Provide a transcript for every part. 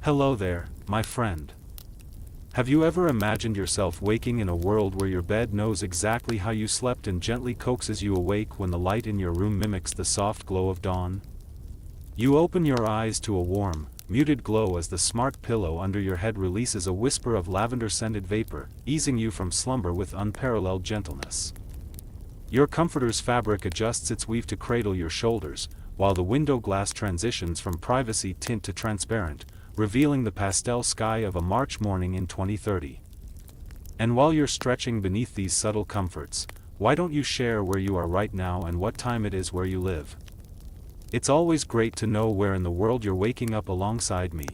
Hello there, my friend. Have you ever imagined yourself waking in a world where your bed knows exactly how you slept and gently coaxes you awake when the light in your room mimics the soft glow of dawn? You open your eyes to a warm, muted glow as the smart pillow under your head releases a whisper of lavender-scented vapor, easing you from slumber with unparalleled gentleness. Your comforter's fabric adjusts its weave to cradle your shoulders, while the window glass transitions from privacy tint to transparent, revealing the pastel sky of a March morning in 2030. And while you're stretching beneath these subtle comforts, why don't you share where you are right now and what time it is where you live? It's always great to know where in the world you're waking up alongside me.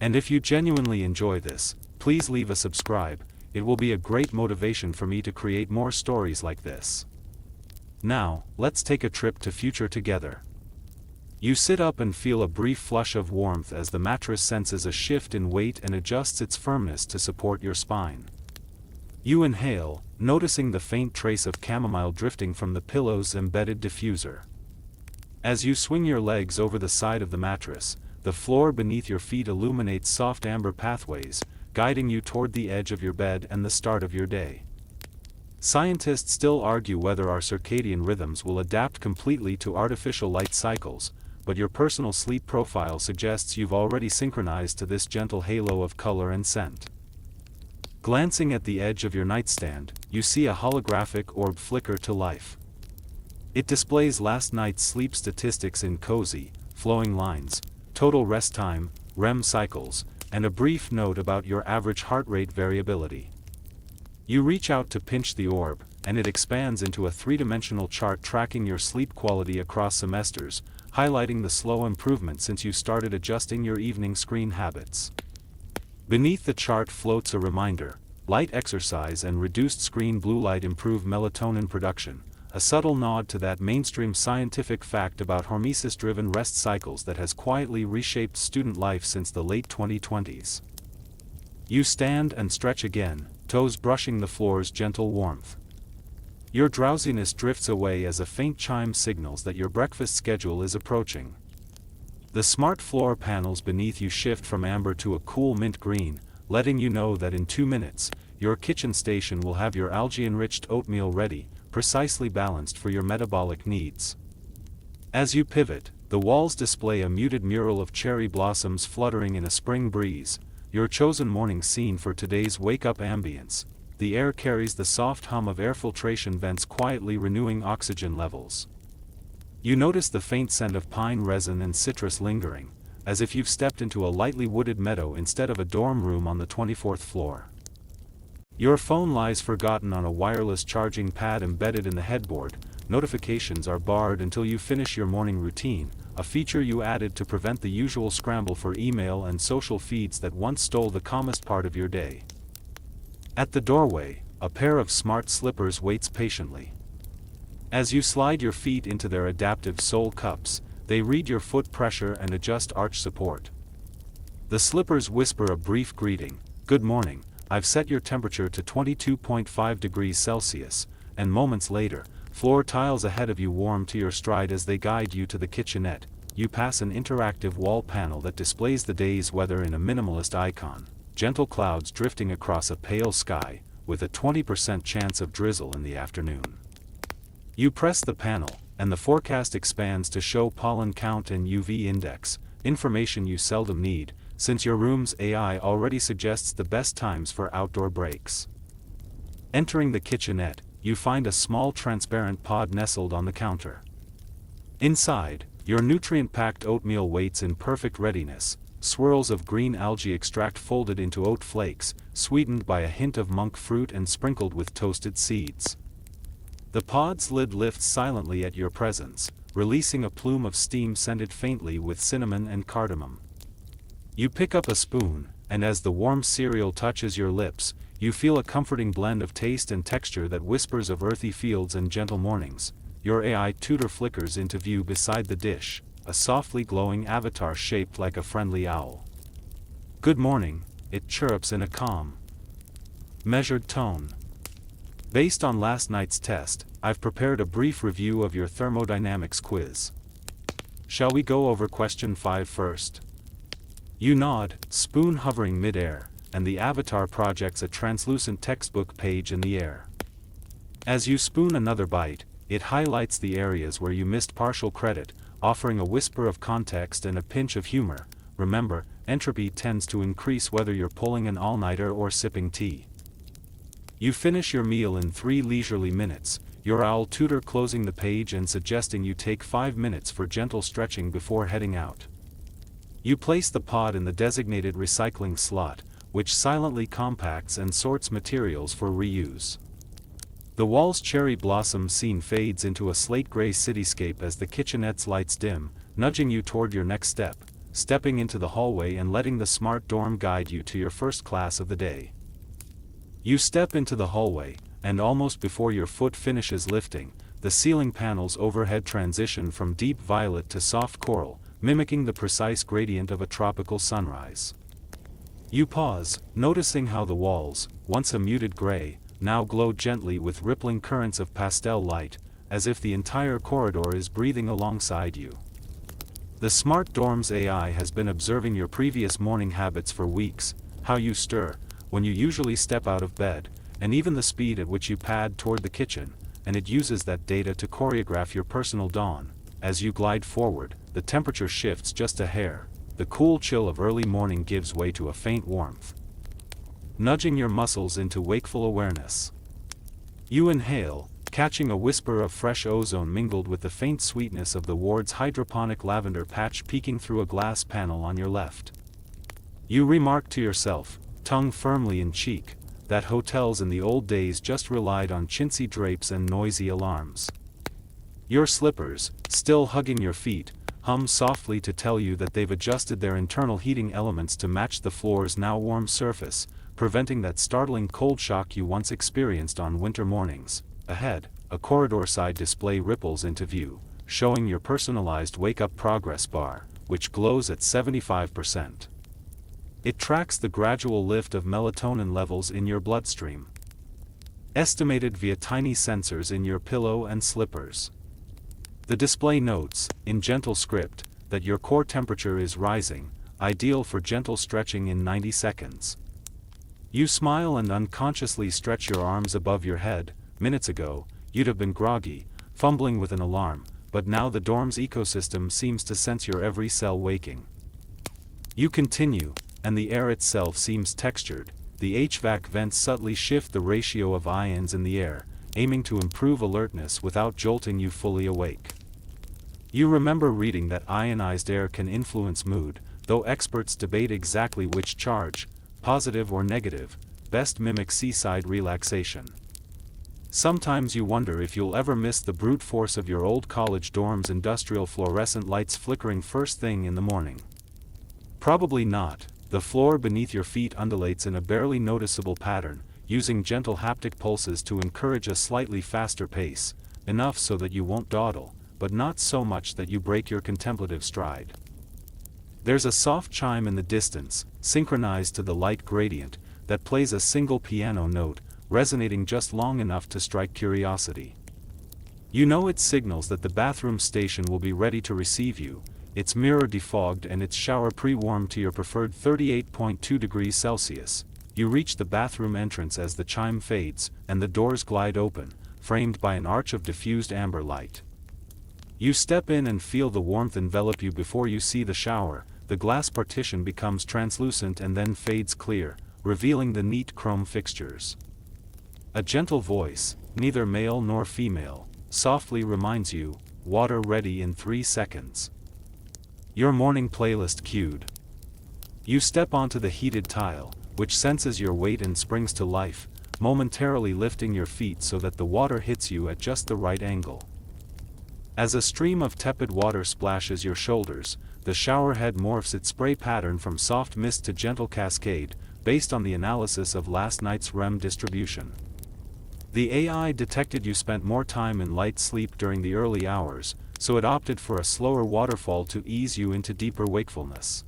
And if you genuinely enjoy this, please leave a subscribe. It will be a great motivation for me to create more stories like this. Now, let's take a trip to future together. You sit up and feel a brief flush of warmth as the mattress senses a shift in weight and adjusts its firmness to support your spine. You inhale, noticing the faint trace of chamomile drifting from the pillow's embedded diffuser. As you swing your legs over the side of the mattress, the floor beneath your feet illuminates soft amber pathways, guiding you toward the edge of your bed and the start of your day. Scientists still argue whether our circadian rhythms will adapt completely to artificial light cycles, but your personal sleep profile suggests you've already synchronized to this gentle halo of color and scent. Glancing at the edge of your nightstand, you see a holographic orb flicker to life. It displays last night's sleep statistics in cozy, flowing lines, total rest time, REM cycles, and a brief note about your average heart rate variability. You reach out to pinch the orb, and it expands into a three-dimensional chart tracking your sleep quality across semesters, highlighting the slow improvement since you started adjusting your evening screen habits. Beneath the chart floats a reminder: light exercise and reduced screen blue light improve melatonin production, a subtle nod to that mainstream scientific fact about hormesis-driven rest cycles that has quietly reshaped student life since the late 2020s. You stand and stretch again, toes brushing the floor's gentle warmth. Your drowsiness drifts away as a faint chime signals that your breakfast schedule is approaching. The smart floor panels beneath you shift from amber to a cool mint green, letting you know that in 2 minutes, your kitchen station will have your algae-enriched oatmeal ready, precisely balanced for your metabolic needs. As you pivot, the walls display a muted mural of cherry blossoms fluttering in a spring breeze, your chosen morning scene for today's wake-up ambience. The air carries the soft hum of air filtration vents quietly renewing oxygen levels. You notice the faint scent of pine resin and citrus lingering, as if you've stepped into a lightly wooded meadow instead of a dorm room on the 24th floor. Your phone lies forgotten on a wireless charging pad embedded in the headboard. Notifications are barred until you finish your morning routine, a feature you added to prevent the usual scramble for email and social feeds that once stole the calmest part of your day. At the doorway, a pair of smart slippers waits patiently. As you slide your feet into their adaptive sole cups, they read your foot pressure and adjust arch support. The slippers whisper a brief greeting: "Good morning, I've set your temperature to 22.5 degrees Celsius," and moments later, floor tiles ahead of you warm to your stride as they guide you to the kitchenette. You pass an interactive wall panel that displays the day's weather in a minimalist icon: gentle clouds drifting across a pale sky, with a 20% chance of drizzle in the afternoon. You press the panel, and the forecast expands to show pollen count and UV index, information you seldom need, since your room's AI already suggests the best times for outdoor breaks. Entering the kitchenette, you find a small transparent pod nestled on the counter. Inside, your nutrient-packed oatmeal waits in perfect readiness, swirls of green algae extract folded into oat flakes, sweetened by a hint of monk fruit and sprinkled with toasted seeds. The pod's lid lifts silently at your presence, releasing a plume of steam scented faintly with cinnamon and cardamom. You pick up a spoon, and as the warm cereal touches your lips, you feel a comforting blend of taste and texture that whispers of earthy fields and gentle mornings. Your AI tutor flickers into view beside the dish, a softly glowing avatar shaped like a friendly owl. "Good morning," it chirrups in a calm, measured tone. "Based on last night's test, I've prepared a brief review of your thermodynamics quiz. Shall we go over question 5 first?" You nod, spoon hovering mid-air, and the avatar projects a translucent textbook page in the air. As you spoon another bite, it highlights the areas where you missed partial credit, offering a whisper of context and a pinch of humor. Remember, entropy tends to increase whether you're pulling an all-nighter or sipping tea. You finish your meal in 3 leisurely minutes, your owl tutor closing the page and suggesting you take 5 minutes for gentle stretching before heading out. You place the pod in the designated recycling slot, which silently compacts and sorts materials for reuse. The wall's cherry blossom scene fades into a slate-gray cityscape as the kitchenette's lights dim, nudging you toward your next step, stepping into the hallway and letting the smart dorm guide you to your first class of the day. You step into the hallway, and almost before your foot finishes lifting, the ceiling panels overhead transition from deep violet to soft coral, mimicking the precise gradient of a tropical sunrise. You pause, noticing how the walls, once a muted gray, now glow gently with rippling currents of pastel light, as if the entire corridor is breathing alongside you. The smart dorm's AI has been observing your previous morning habits for weeks, how you stir, when you usually step out of bed, and even the speed at which you pad toward the kitchen, and it uses that data to choreograph your personal dawn. As you glide forward, the temperature shifts just a hair, the cool chill of early morning gives way to a faint warmth, nudging your muscles into wakeful awareness. You inhale, catching a whisper of fresh ozone mingled with the faint sweetness of the ward's hydroponic lavender patch peeking through a glass panel on your left. You remark to yourself, tongue firmly in cheek, that hotels in the old days just relied on chintzy drapes and noisy alarms. Your slippers, still hugging your feet, hum softly to tell you that they've adjusted their internal heating elements to match the floor's now warm surface, preventing that startling cold shock you once experienced on winter mornings. Ahead, a corridor-side display ripples into view, showing your personalized wake-up progress bar, which glows at 75%. It tracks the gradual lift of melatonin levels in your bloodstream, estimated via tiny sensors in your pillow and slippers. The display notes, in gentle script, that your core temperature is rising, ideal for gentle stretching in 90 seconds. You smile and unconsciously stretch your arms above your head. Minutes ago, you'd have been groggy, fumbling with an alarm, but now the dorm's ecosystem seems to sense your every cell waking. You continue, and the air itself seems textured. The HVAC vents subtly shift the ratio of ions in the air, aiming to improve alertness without jolting you fully awake. You remember reading that ionized air can influence mood, though experts debate exactly which charge, positive or negative, best mimics seaside relaxation. Sometimes you wonder if you'll ever miss the brute force of your old college dorm's industrial fluorescent lights flickering first thing in the morning. Probably not. The floor beneath your feet undulates in a barely noticeable pattern, using gentle haptic pulses to encourage a slightly faster pace, enough so that you won't dawdle, but not so much that you break your contemplative stride. There's a soft chime in the distance, synchronized to the light gradient, that plays a single piano note, resonating just long enough to strike curiosity. You know it signals that the bathroom station will be ready to receive you, its mirror defogged and its shower pre-warmed to your preferred 38.2 degrees Celsius. You reach the bathroom entrance as the chime fades, and the doors glide open, framed by an arch of diffused amber light. You step in and feel the warmth envelop you before you see the shower. The glass partition becomes translucent and then fades clear, revealing the neat chrome fixtures. A gentle voice, neither male nor female, softly reminds you, water ready in 3 seconds. Your morning playlist cued. You step onto the heated tile, which senses your weight and springs to life, momentarily lifting your feet so that the water hits you at just the right angle. As a stream of tepid water splashes your shoulders, the showerhead morphs its spray pattern from soft mist to gentle cascade, based on the analysis of last night's REM distribution. The AI detected you spent more time in light sleep during the early hours, so it opted for a slower waterfall to ease you into deeper wakefulness.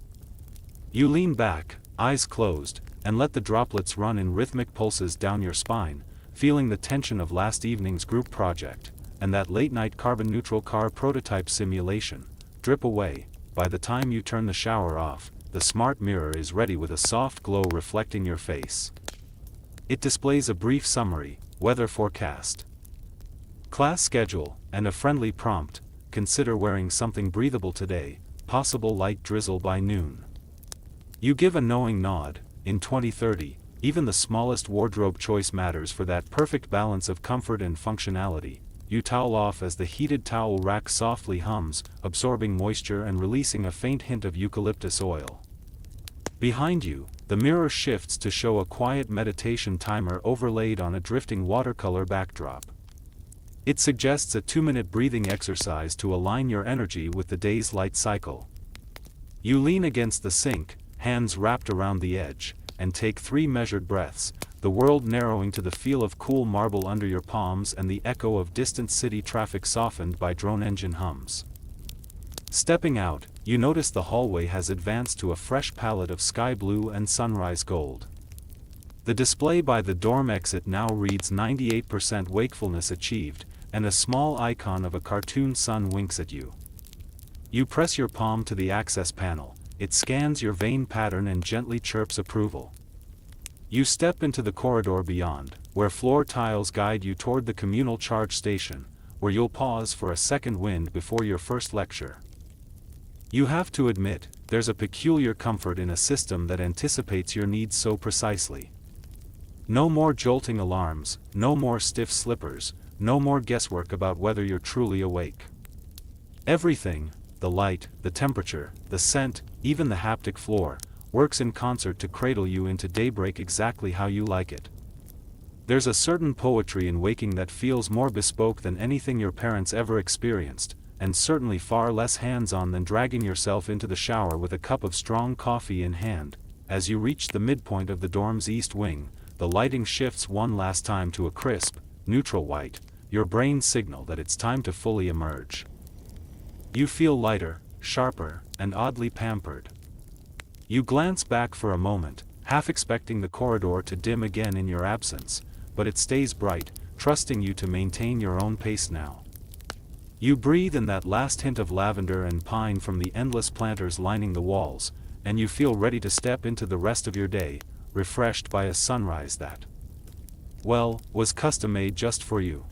You lean back, eyes closed, and let the droplets run in rhythmic pulses down your spine, feeling the tension of last evening's group project, and that late-night carbon-neutral car prototype simulation, drip away. By the time you turn the shower off, the smart mirror is ready with a soft glow reflecting your face. It displays a brief summary, weather forecast, class schedule, and a friendly prompt: consider wearing something breathable today, possible light drizzle by noon. You give a knowing nod. In 2030, even the smallest wardrobe choice matters for that perfect balance of comfort and functionality. You towel off as the heated towel rack softly hums, absorbing moisture and releasing a faint hint of eucalyptus oil. Behind you, the mirror shifts to show a quiet meditation timer overlaid on a drifting watercolor backdrop. It suggests a 2-minute breathing exercise to align your energy with the day's light cycle. You lean against the sink, hands wrapped around the edge, and take 3 measured breaths, the world narrowing to the feel of cool marble under your palms and the echo of distant city traffic softened by drone engine hums. Stepping out, you notice the hallway has advanced to a fresh palette of sky blue and sunrise gold. The display by the dorm exit now reads 98% wakefulness achieved, and a small icon of a cartoon sun winks at you. You press your palm to the access panel. It scans your vein pattern and gently chirps approval. You step into the corridor beyond, where floor tiles guide you toward the communal charge station, where you'll pause for a second wind before your first lecture. You have to admit, there's a peculiar comfort in a system that anticipates your needs so precisely. No more jolting alarms, no more stiff slippers, no more guesswork about whether you're truly awake. Everything, the light, the temperature, the scent, even the haptic floor, works in concert to cradle you into daybreak exactly how you like it. There's a certain poetry in waking that feels more bespoke than anything your parents ever experienced, and certainly far less hands-on than dragging yourself into the shower with a cup of strong coffee in hand. As you reach the midpoint of the dorm's east wing, the lighting shifts one last time to a crisp, neutral white, your brain signal that it's time to fully emerge. You feel lighter, sharper, and oddly pampered. You glance back for a moment, half expecting the corridor to dim again in your absence, but it stays bright, trusting you to maintain your own pace now. You breathe in that last hint of lavender and pine from the endless planters lining the walls, and you feel ready to step into the rest of your day, refreshed by a sunrise that, well, was custom-made just for you.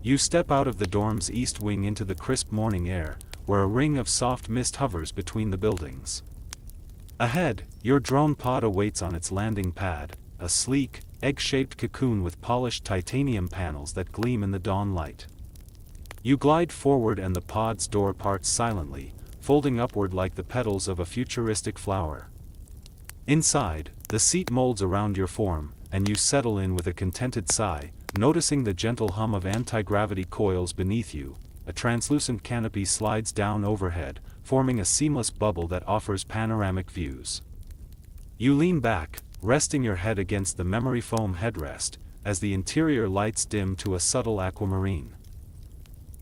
You step out of the dorm's east wing into the crisp morning air, where a ring of soft mist hovers between the buildings. Ahead, your drone pod awaits on its landing pad, a sleek, egg-shaped cocoon with polished titanium panels that gleam in the dawn light. You glide forward and the pod's door parts silently, folding upward like the petals of a futuristic flower. Inside, the seat molds around your form, and you settle in with a contented sigh, noticing the gentle hum of anti-gravity coils beneath you. A translucent canopy slides down overhead, forming a seamless bubble that offers panoramic views. You lean back, resting your head against the memory foam headrest, as the interior lights dim to a subtle aquamarine.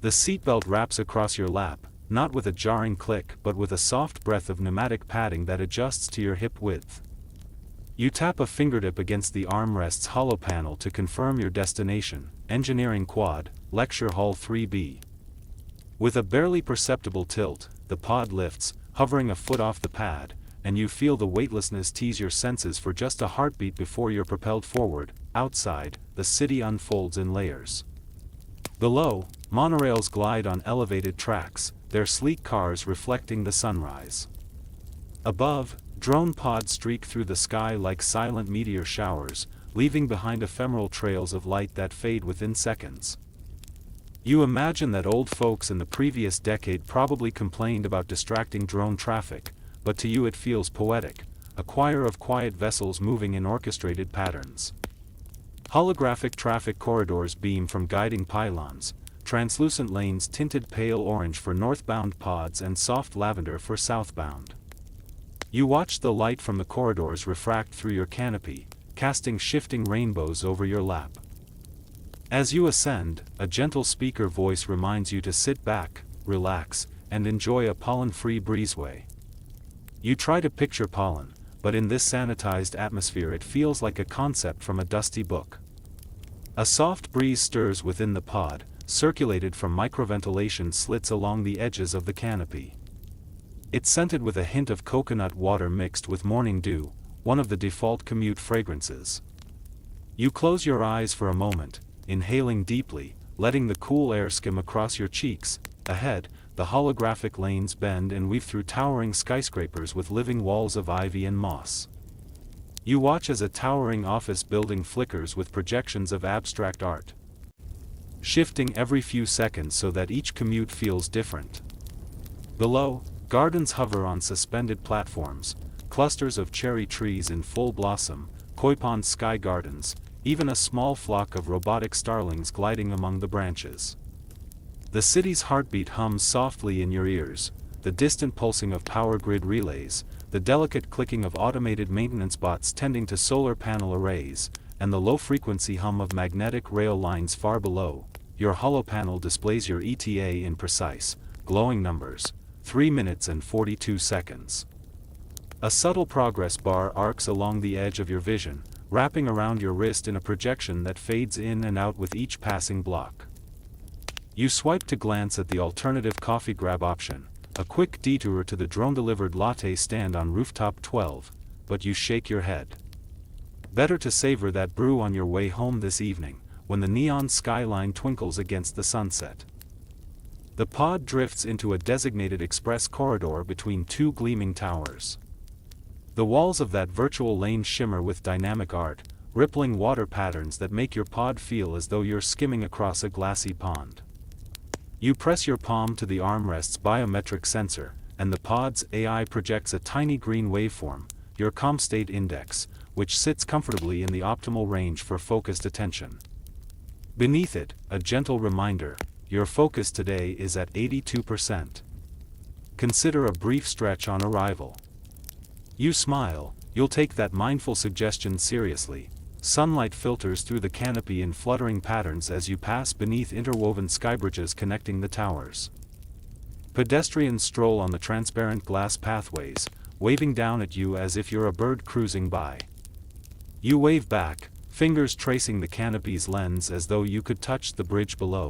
The seatbelt wraps across your lap, not with a jarring click but with a soft breath of pneumatic padding that adjusts to your hip width. You tap a fingertip against the armrest's hollow panel to confirm your destination, Engineering Quad, Lecture Hall 3B. With a barely perceptible tilt, the pod lifts, hovering a foot off the pad, and you feel the weightlessness tease your senses for just a heartbeat before you're propelled forward. Outside, the city unfolds in layers. Below, monorails glide on elevated tracks, their sleek cars reflecting the sunrise. Above, drone pods streak through the sky like silent meteor showers, leaving behind ephemeral trails of light that fade within seconds. You imagine that old folks in the previous decade probably complained about distracting drone traffic, but to you it feels poetic, a choir of quiet vessels moving in orchestrated patterns. Holographic traffic corridors beam from guiding pylons, translucent lanes tinted pale orange for northbound pods and soft lavender for southbound. You watch the light from the corridors refract through your canopy, casting shifting rainbows over your lap. As you ascend, a gentle speaker voice reminds you to sit back, relax, and enjoy a pollen-free breezeway. You try to picture pollen, but in this sanitized atmosphere it feels like a concept from a dusty book. A soft breeze stirs within the pod, circulated from microventilation slits along the edges of the canopy. It's scented with a hint of coconut water mixed with morning dew, one of the default commute fragrances. You close your eyes for a moment, inhaling deeply, letting the cool air skim across your cheeks. Ahead, the holographic lanes bend and weave through towering skyscrapers with living walls of ivy and moss. You watch as a towering office building flickers with projections of abstract art, shifting every few seconds so that each commute feels different. Below, gardens hover on suspended platforms, clusters of cherry trees in full blossom, koi pond sky gardens, even a small flock of robotic starlings gliding among the branches. The city's heartbeat hums softly in your ears, the distant pulsing of power grid relays, the delicate clicking of automated maintenance bots tending to solar panel arrays, and the low-frequency hum of magnetic rail lines far below. Your hollow panel displays your ETA in precise, glowing numbers, 3 minutes and 42 seconds. A subtle progress bar arcs along the edge of your vision, wrapping around your wrist in a projection that fades in and out with each passing block. You swipe to glance at the alternative coffee grab option, a quick detour to the drone-delivered latte stand on rooftop 12, but you shake your head. Better to savor that brew on your way home this evening, when the neon skyline twinkles against the sunset. The pod drifts into a designated express corridor between two gleaming towers. The walls of that virtual lane shimmer with dynamic art, rippling water patterns that make your pod feel as though you're skimming across a glassy pond. You press your palm to the armrest's biometric sensor, and the pod's AI projects a tiny green waveform, your calm state index, which sits comfortably in the optimal range for focused attention. Beneath it, a gentle reminder, your focus today is at 82%. Consider a brief stretch on arrival. You smile, you'll take that mindful suggestion seriously. Sunlight filters through the canopy in fluttering patterns as you pass beneath interwoven skybridges connecting the towers. Pedestrians stroll on the transparent glass pathways, waving down at you as if you're a bird cruising by. You wave back, fingers tracing the canopy's lens as though you could touch the bridge below.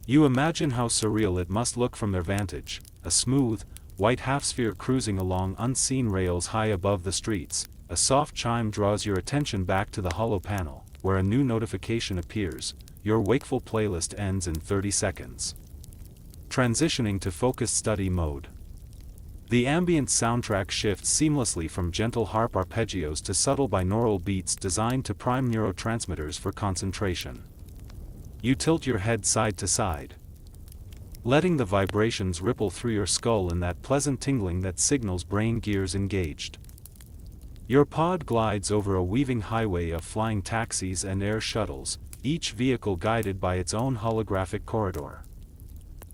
You imagine how surreal it must look from their vantage, a smooth, white half-sphere cruising along unseen rails high above the streets. A soft chime draws your attention back to the hollow panel, where a new notification appears. Your wakeful playlist ends in 30 seconds. Transitioning to focused study mode. The ambient soundtrack shifts seamlessly from gentle harp arpeggios to subtle binaural beats designed to prime neurotransmitters for concentration. You tilt your head side to side, letting the vibrations ripple through your skull in that pleasant tingling that signals brain gears engaged. Your pod glides over a weaving highway of flying taxis and air shuttles, each vehicle guided by its own holographic corridor.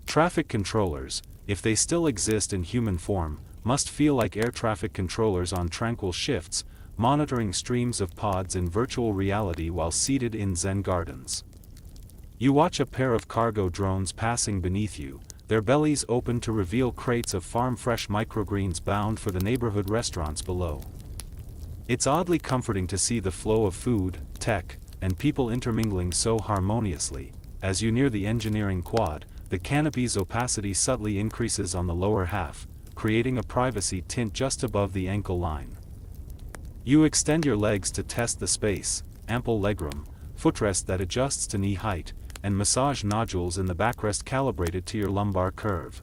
Traffic controllers, if they still exist in human form, must feel like air traffic controllers on tranquil shifts, monitoring streams of pods in virtual reality while seated in Zen gardens. You watch a pair of cargo drones passing beneath you, their bellies open to reveal crates of farm-fresh microgreens bound for the neighborhood restaurants below. It's oddly comforting to see the flow of food, tech, and people intermingling so harmoniously. As you near the engineering quad, the canopy's opacity subtly increases on the lower half, creating a privacy tint just above the ankle line. You extend your legs to test the space, ample legroom, footrest that adjusts to knee height, and massage nodules in the backrest calibrated to your lumbar curve.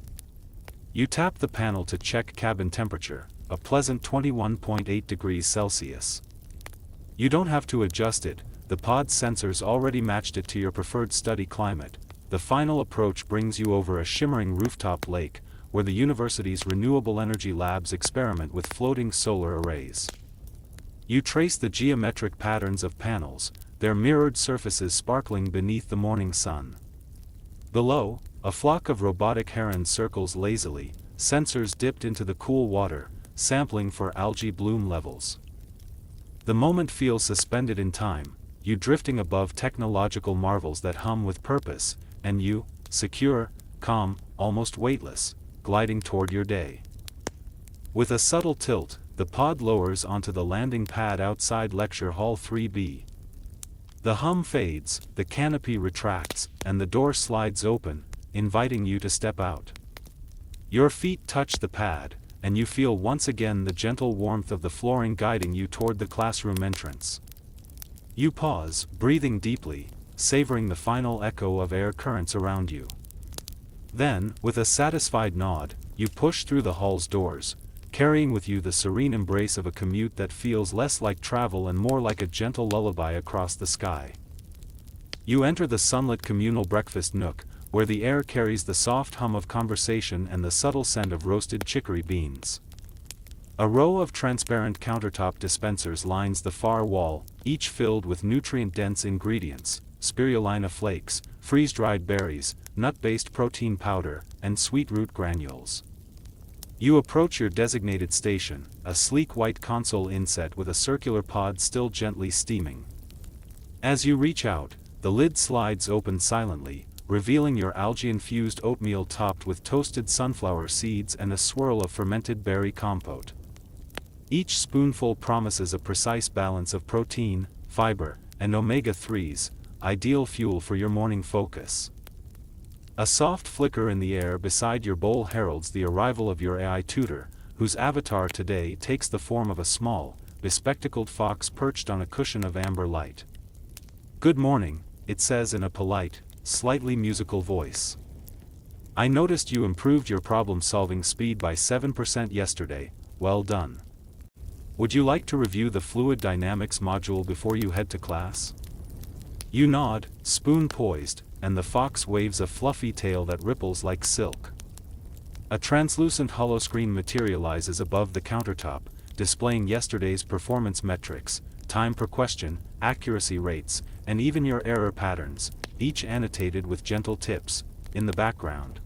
You tap the panel to check cabin temperature, a pleasant 21.8 degrees Celsius. You don't have to adjust it, the pod's sensors already matched it to your preferred study climate. The final approach brings you over a shimmering rooftop lake, where the university's renewable energy labs experiment with floating solar arrays. You trace the geometric patterns of panels, their mirrored surfaces sparkling beneath the morning sun. Below, a flock of robotic herons circles lazily, sensors dipped into the cool water, sampling for algae bloom levels. The moment feels suspended in time, you drifting above technological marvels that hum with purpose, and you, secure, calm, almost weightless, gliding toward your day. With a subtle tilt, the pod lowers onto the landing pad outside Lecture Hall 3B. The hum fades, the canopy retracts, and the door slides open, inviting you to step out. Your feet touch the pad, and you feel once again the gentle warmth of the flooring guiding you toward the classroom entrance. You pause, breathing deeply, savoring the final echo of air currents around you. Then, with a satisfied nod, you push through the hall's doors, carrying with you the serene embrace of a commute that feels less like travel and more like a gentle lullaby across the sky. You enter the sunlit communal breakfast nook, where the air carries the soft hum of conversation and the subtle scent of roasted chicory beans. A row of transparent countertop dispensers lines the far wall, each filled with nutrient-dense ingredients: spirulina flakes, freeze-dried berries, nut-based protein powder, and sweet root granules. You approach your designated station, a sleek white console inset with a circular pod still gently steaming. As you reach out, the lid slides open silently, revealing your algae-infused oatmeal topped with toasted sunflower seeds and a swirl of fermented berry compote. Each spoonful promises a precise balance of protein, fiber, and omega-3s, ideal fuel for your morning focus. A soft flicker in the air beside your bowl heralds the arrival of your AI tutor, whose avatar today takes the form of a small, bespectacled fox perched on a cushion of amber light. "Good morning," it says in a polite, slightly musical voice. "I noticed you improved your problem-solving speed by 7% yesterday, well done. Would you like to review the fluid dynamics module before you head to class?" You nod, spoon poised, and the fox waves a fluffy tail that ripples like silk. A translucent holoscreen materializes above the countertop, displaying yesterday's performance metrics, time per question, accuracy rates, and even your error patterns, each annotated with gentle tips, in the background.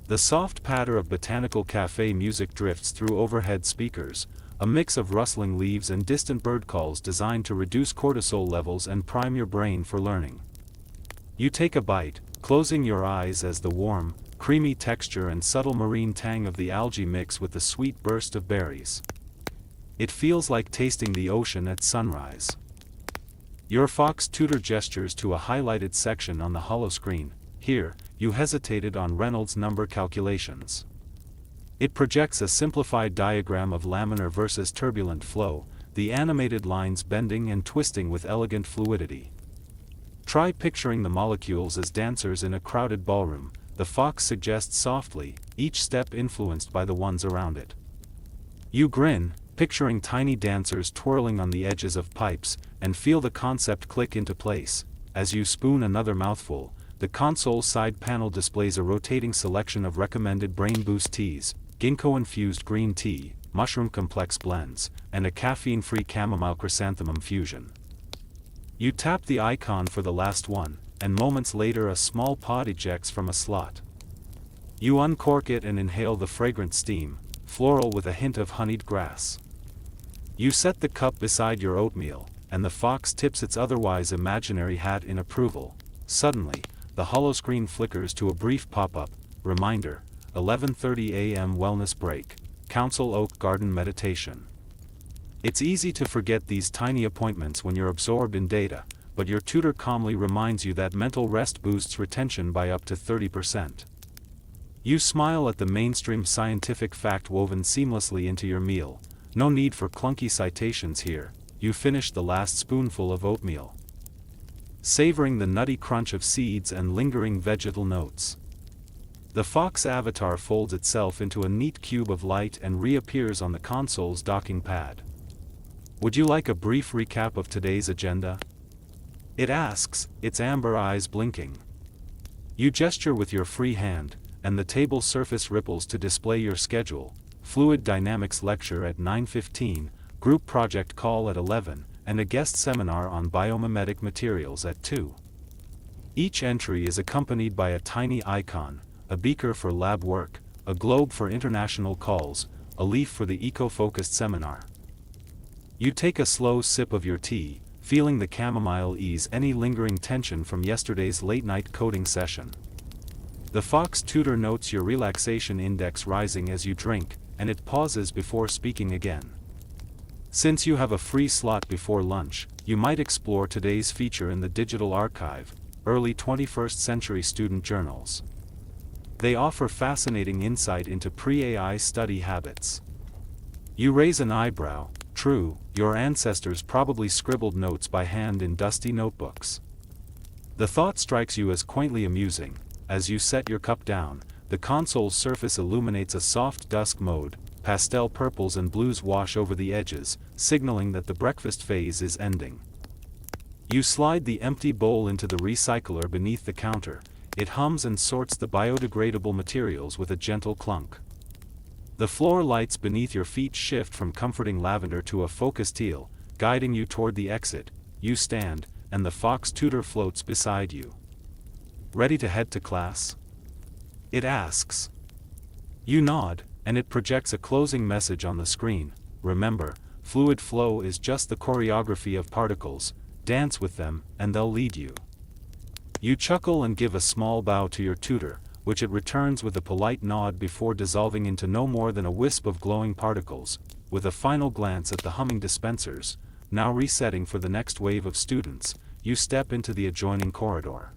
The soft patter of botanical cafe music drifts through overhead speakers, a mix of rustling leaves and distant bird calls designed to reduce cortisol levels and prime your brain for learning. You take a bite, closing your eyes as the warm, creamy texture and subtle marine tang of the algae mix with the sweet burst of berries. It feels like tasting the ocean at sunrise. Your fox tutor gestures to a highlighted section on the holoscreen. Here, you hesitated on Reynolds number calculations. It projects a simplified diagram of laminar versus turbulent flow, the animated lines bending and twisting with elegant fluidity. Try picturing the molecules as dancers in a crowded ballroom, the fox suggests softly, each step influenced by the ones around it. You grin, picturing tiny dancers twirling on the edges of pipes, and feel the concept click into place. As you spoon another mouthful, the console's side panel displays a rotating selection of recommended brain boost teas, ginkgo-infused green tea, mushroom complex blends, and a caffeine-free chamomile chrysanthemum fusion. You tap the icon for the last one, and moments later a small pod ejects from a slot. You uncork it and inhale the fragrant steam, floral with a hint of honeyed grass. You set the cup beside your oatmeal, and the fox tips its otherwise imaginary hat in approval. Suddenly, the holoscreen flickers to a brief pop-up, reminder, 11:30 a.m. wellness break, Council Oak Garden meditation. It's easy to forget these tiny appointments when you're absorbed in data, but your tutor calmly reminds you that mental rest boosts retention by up to 30%. You smile at the mainstream scientific fact woven seamlessly into your meal. No need for clunky citations here. You finish the last spoonful of oatmeal, savoring the nutty crunch of seeds and lingering vegetal notes. The fox avatar folds itself into a neat cube of light and reappears on the console's docking pad. "Would you like a brief recap of today's agenda?" it asks, its amber eyes blinking. You gesture with your free hand, and the table surface ripples to display your schedule: fluid dynamics lecture at 9:15, group project call at 11, and a guest seminar on biomimetic materials at 2. Each entry is accompanied by a tiny icon, a beaker for lab work, a globe for international calls, a leaf for the eco-focused seminar. You take a slow sip of your tea, feeling the chamomile ease any lingering tension from yesterday's late-night coding session. The fox tutor notes your relaxation index rising as you drink, and it pauses before speaking again. Since you have a free slot before lunch, you might explore today's feature in the digital archive, early 21st century student journals. They offer fascinating insight into pre-AI study habits. You raise an eyebrow. True, your ancestors probably scribbled notes by hand in dusty notebooks. The thought strikes you as quaintly amusing. As you set your cup down, the console's surface illuminates a soft dusk mode, pastel purples and blues wash over the edges, signaling that the breakfast phase is ending. You slide the empty bowl into the recycler beneath the counter. It hums and sorts the biodegradable materials with a gentle clunk. The floor lights beneath your feet shift from comforting lavender to a focused teal, guiding you toward the exit. You stand, and the Fox tutor floats beside you. Ready to head to class? It asks. You nod, and it projects a closing message on the screen. Remember, fluid flow is just the choreography of particles. Dance with them, and they'll lead you. You chuckle and give a small bow to your tutor, which it returns with a polite nod before dissolving into no more than a wisp of glowing particles, with a final glance at the humming dispensers. Now resetting for the next wave of students, you step into the adjoining corridor.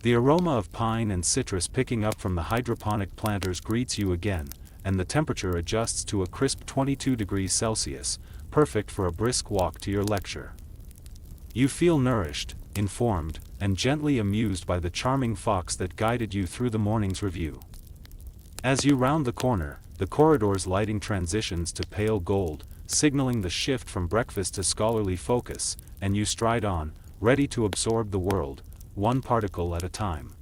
The aroma of pine and citrus picking up from the hydroponic planters greets you again, and the temperature adjusts to a crisp 22 degrees Celsius, perfect for a brisk walk to your lecture. You feel nourished, informed, and gently amused by the charming fox that guided you through the morning's review. As you round the corner, the corridor's lighting transitions to pale gold, signaling the shift from breakfast to scholarly focus, and you stride on, ready to absorb the world, one particle at a time.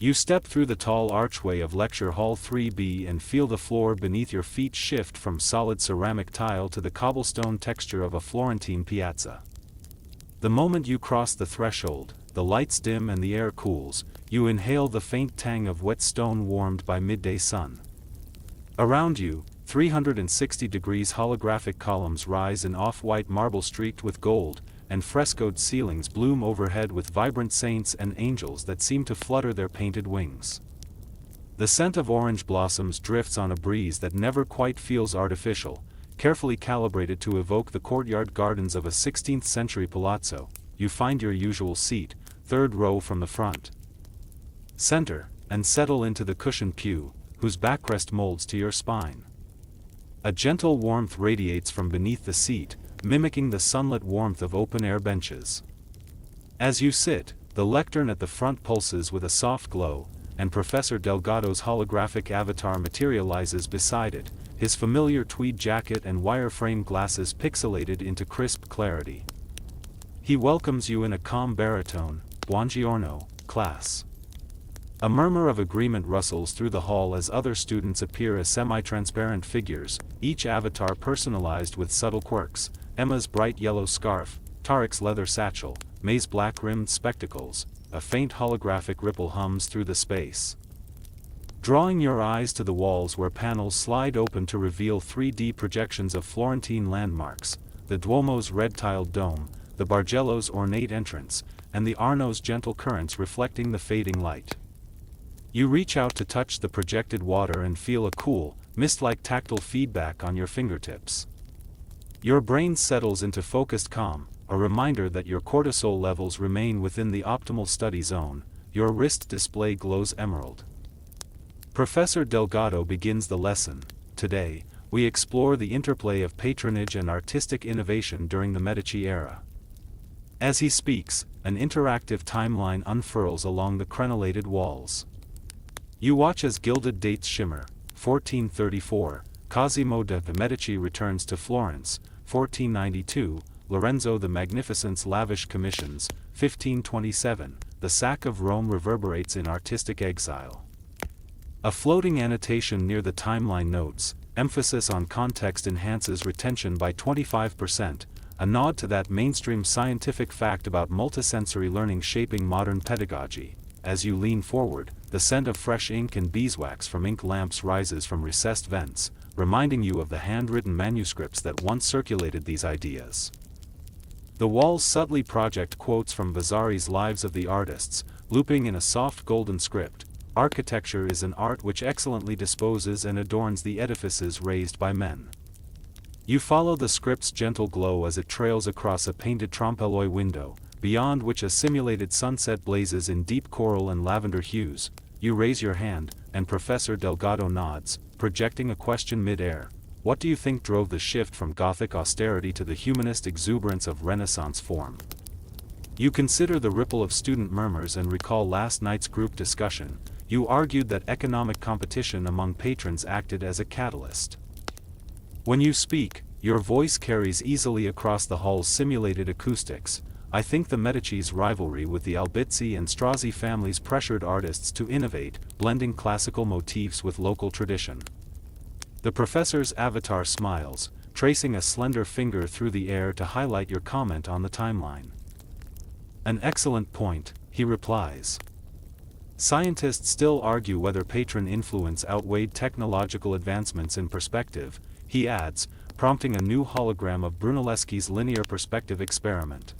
You step through the tall archway of Lecture Hall 3B and feel the floor beneath your feet shift from solid ceramic tile to the cobblestone texture of a Florentine piazza. The moment you cross the threshold, the lights dim and the air cools. You inhale the faint tang of wet stone warmed by midday sun. Around you, 360 degrees holographic columns rise in off-white marble streaked with gold, and frescoed ceilings bloom overhead with vibrant saints and angels that seem to flutter their painted wings. The scent of orange blossoms drifts on a breeze that never quite feels artificial, carefully calibrated to evoke the courtyard gardens of a 16th-century palazzo. You find your usual seat, third row from the front. Center, and settle into the cushioned pew, whose backrest molds to your spine. A gentle warmth radiates from beneath the seat, mimicking the sunlit warmth of open-air benches. As you sit, the lectern at the front pulses with a soft glow, and Professor Delgado's holographic avatar materializes beside it, his familiar tweed jacket and wireframe glasses pixelated into crisp clarity. He welcomes you in a calm baritone, "Buongiorno, class." A murmur of agreement rustles through the hall as other students appear as semi-transparent figures, each avatar personalized with subtle quirks: Emma's bright yellow scarf, Tarek's leather satchel, May's black-rimmed spectacles. A faint holographic ripple hums through the space, drawing your eyes to the walls where panels slide open to reveal 3D projections of Florentine landmarks: the Duomo's red-tiled dome, the Bargello's ornate entrance, and the Arno's gentle currents reflecting the fading light. You reach out to touch the projected water and feel a cool, mist-like tactile feedback on your fingertips. Your brain settles into focused calm, a reminder that your cortisol levels remain within the optimal study zone. Your wrist display glows emerald. Professor Delgado begins the lesson. Today, we explore the interplay of patronage and artistic innovation during the Medici era. As he speaks, an interactive timeline unfurls along the crenellated walls. You watch as gilded dates shimmer. 1434, Cosimo de' Medici returns to Florence. 1492, Lorenzo the Magnificent's lavish commissions. 1527, the sack of Rome reverberates in artistic exile. A floating annotation near the timeline notes, emphasis on context enhances retention by 25%, a nod to that mainstream scientific fact about multisensory learning shaping modern pedagogy. As you lean forward, the scent of fresh ink and beeswax from ink lamps rises from recessed vents, reminding you of the handwritten manuscripts that once circulated these ideas. The walls subtly project quotes from Vasari's Lives of the Artists, looping in a soft golden script. Architecture is an art which excellently disposes and adorns the edifices raised by men. You follow the script's gentle glow as it trails across a painted trompe-l'oeil window, beyond which a simulated sunset blazes in deep coral and lavender hues. You raise your hand, and Professor Delgado nods, projecting a question mid-air. What do you think drove the shift from Gothic austerity to the humanist exuberance of Renaissance form? You consider the ripple of student murmurs and recall last night's group discussion. You argued that economic competition among patrons acted as a catalyst. When you speak, your voice carries easily across the hall's simulated acoustics. I think the Medici's rivalry with the Albizzi and Strozzi families pressured artists to innovate, blending classical motifs with local tradition. The professor's avatar smiles, tracing a slender finger through the air to highlight your comment on the timeline. An excellent point, he replies. Scientists still argue whether patron influence outweighed technological advancements in perspective, he adds, prompting a new hologram of Brunelleschi's linear perspective experiment.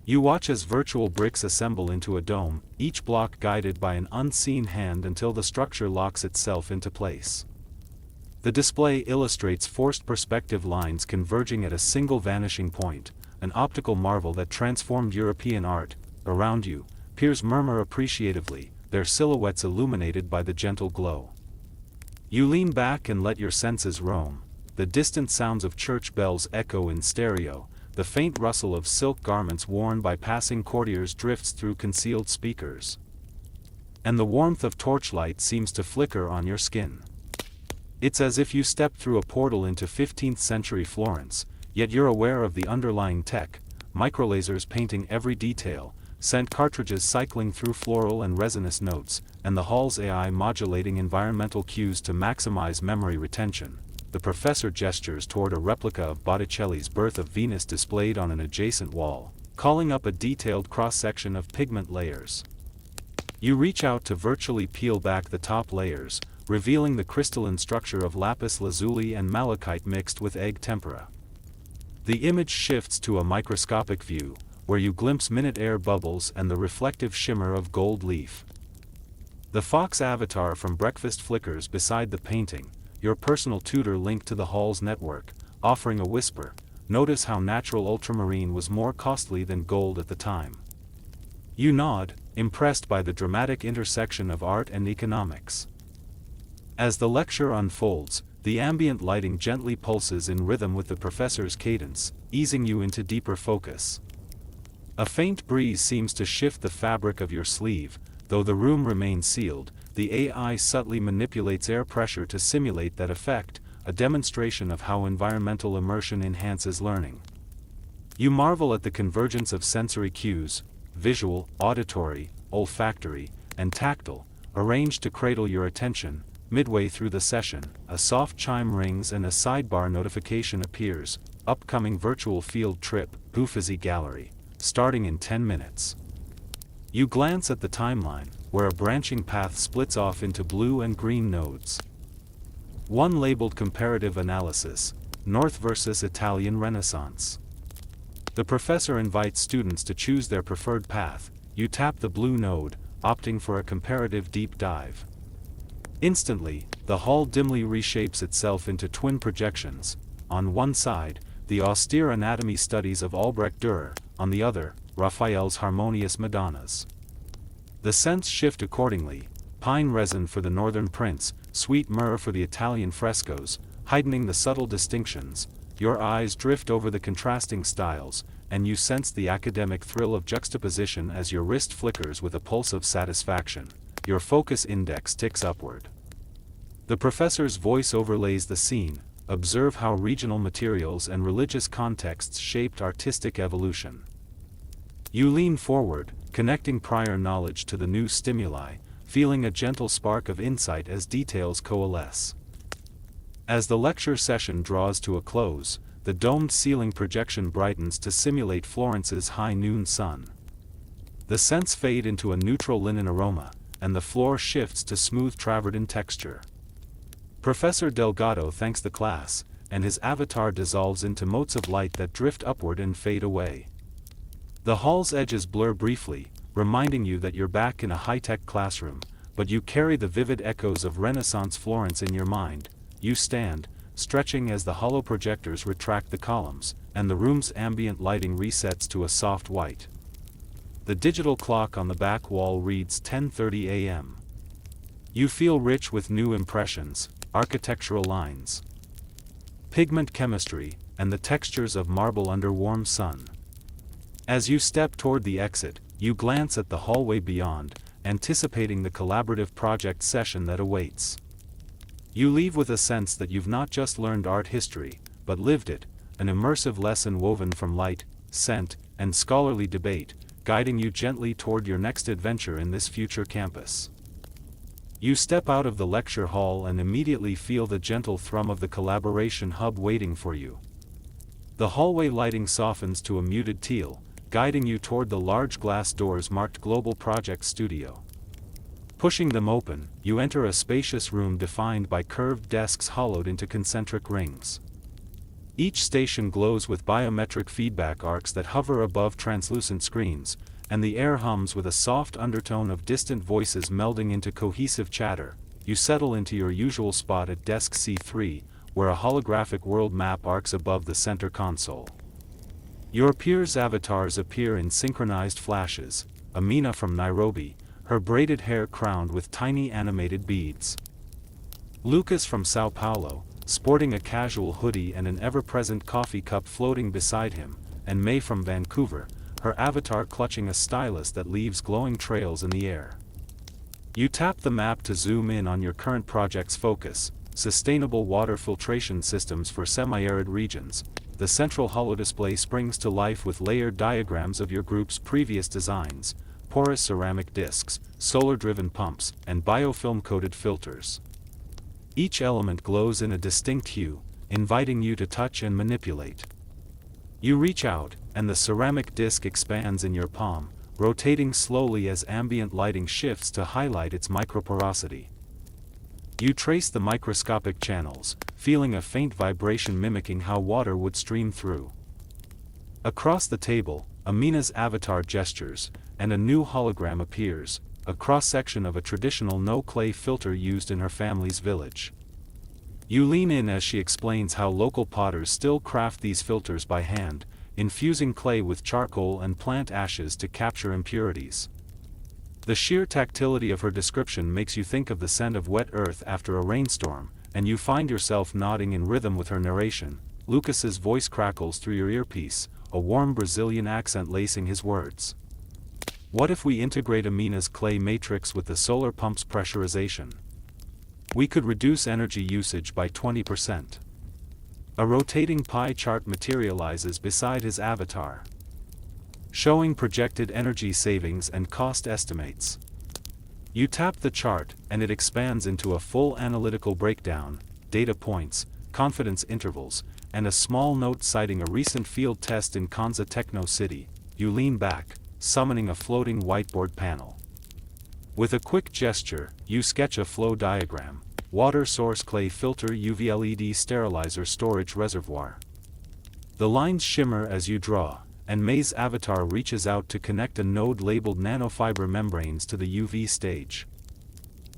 You watch as virtual bricks assemble into a dome, each block guided by an unseen hand until the structure locks itself into place. The display illustrates forced perspective lines converging at a single vanishing point, an optical marvel that transformed European art. Around you, peers murmur appreciatively, their silhouettes illuminated by the gentle glow. You lean back and let your senses roam. The distant sounds of church bells echo in stereo, the faint rustle of silk garments worn by passing courtiers drifts through concealed speakers. And the warmth of torchlight seems to flicker on your skin. It's as if you stepped through a portal into 15th century Florence, yet you're aware of the underlying tech, microlasers painting every detail, scent cartridges cycling through floral and resinous notes, and the hall's AI modulating environmental cues to maximize memory retention. The professor gestures toward a replica of Botticelli's Birth of Venus displayed on an adjacent wall, calling up a detailed cross-section of pigment layers. You reach out to virtually peel back the top layers, revealing the crystalline structure of lapis lazuli and malachite mixed with egg tempera. The image shifts to a microscopic view, where you glimpse minute air bubbles and the reflective shimmer of gold leaf. The fox avatar from breakfast flickers beside the painting, your personal tutor linked to the hall's network, offering a whisper. Notice how natural ultramarine was more costly than gold at the time. You nod, impressed by the dramatic intersection of art and economics. As the lecture unfolds, the ambient lighting gently pulses in rhythm with the professor's cadence, easing you into deeper focus. A faint breeze seems to shift the fabric of your sleeve. Though the room remains sealed, the AI subtly manipulates air pressure to simulate that effect, a demonstration of how environmental immersion enhances learning. You marvel at the convergence of sensory cues, visual, auditory, olfactory, and tactile, arranged to cradle your attention. Midway through the session, a soft chime rings and a sidebar notification appears. Upcoming virtual field trip, Uffizi Gallery, starting in 10 minutes. You glance at the timeline, where a branching path splits off into blue and green nodes. One labeled Comparative Analysis, North versus Italian Renaissance. The professor invites students to choose their preferred path. You tap the blue node, opting for a comparative deep dive. Instantly, the hall dimly reshapes itself into twin projections. On one side, the austere anatomy studies of Albrecht Dürer, on the other, Raphael's harmonious Madonnas. The scents shift accordingly, pine resin for the northern prints, sweet myrrh for the Italian frescoes, heightening the subtle distinctions. Your eyes drift over the contrasting styles, and you sense the academic thrill of juxtaposition as your wrist flickers with a pulse of satisfaction. Your focus index ticks upward. The professor's voice overlays the scene. Observe how regional materials and religious contexts shaped artistic evolution. You lean forward, connecting prior knowledge to the new stimuli, feeling a gentle spark of insight as details coalesce. As the lecture session draws to a close, the domed ceiling projection brightens to simulate Florence's high noon sun. The scents fade into a neutral linen aroma, and the floor shifts to smooth travertine texture. Professor Delgado thanks the class, and his avatar dissolves into motes of light that drift upward and fade away. The hall's edges blur briefly, reminding you that you're back in a high-tech classroom, but you carry the vivid echoes of Renaissance Florence in your mind. You stand, stretching as the hollow projectors retract the columns, and the room's ambient lighting resets to a soft white. The digital clock on the back wall reads 10:30 a.m. You feel rich with new impressions, architectural lines, pigment chemistry, and the textures of marble under warm sun. As you step toward the exit, you glance at the hallway beyond, anticipating the collaborative project session that awaits. You leave with a sense that you've not just learned art history, but lived it, an immersive lesson woven from light, scent, and scholarly debate, guiding you gently toward your next adventure in this future campus. You step out of the lecture hall and immediately feel the gentle thrum of the collaboration hub waiting for you. The hallway lighting softens to a muted teal, guiding you toward the large glass doors marked Global Project Studio. Pushing them open, you enter a spacious room defined by curved desks hollowed into concentric rings. Each station glows with biometric feedback arcs that hover above translucent screens, and the air hums with a soft undertone of distant voices melding into cohesive chatter. You settle into your usual spot at desk C3, where a holographic world map arcs above the center console. Your peers' avatars appear in synchronized flashes: Amina from Nairobi, her braided hair crowned with tiny animated beads; Lucas from Sao Paulo, sporting a casual hoodie and an ever-present coffee cup floating beside him; and May from Vancouver, her avatar clutching a stylus that leaves glowing trails in the air. You tap the map to zoom in on your current project's focus: sustainable water filtration systems for semi-arid regions. The central holodisplay springs to life with layered diagrams of your group's previous designs: porous ceramic discs, solar-driven pumps, and biofilm-coated filters. Each element glows in a distinct hue, inviting you to touch and manipulate. You reach out, and the ceramic disc expands in your palm, rotating slowly as ambient lighting shifts to highlight its microporosity. You trace the microscopic channels, feeling a faint vibration mimicking how water would stream through. Across the table, Amina's avatar gestures, and a new hologram appears, a cross-section of a traditional no-clay filter used in her family's village. You lean in as she explains how local potters still craft these filters by hand, infusing clay with charcoal and plant ashes to capture impurities. The sheer tactility of her description makes you think of the scent of wet earth after a rainstorm, and you find yourself nodding in rhythm with her narration. Lucas's voice crackles through your earpiece, a warm Brazilian accent lacing his words. What if we integrate Amina's clay matrix with the solar pump's pressurization? We could reduce energy usage by 20%. A rotating pie chart materializes beside his avatar, showing projected energy savings and cost estimates. You tap the chart, and it expands into a full analytical breakdown: data points, confidence intervals, and a small note citing a recent field test in Kanza Techno City. You lean back, summoning a floating whiteboard panel. With a quick gesture, you sketch a flow diagram: water source, clay filter, UV LED sterilizer, storage reservoir. The lines shimmer as you draw, and May's avatar reaches out to connect a node labeled nanofiber membranes to the UV stage.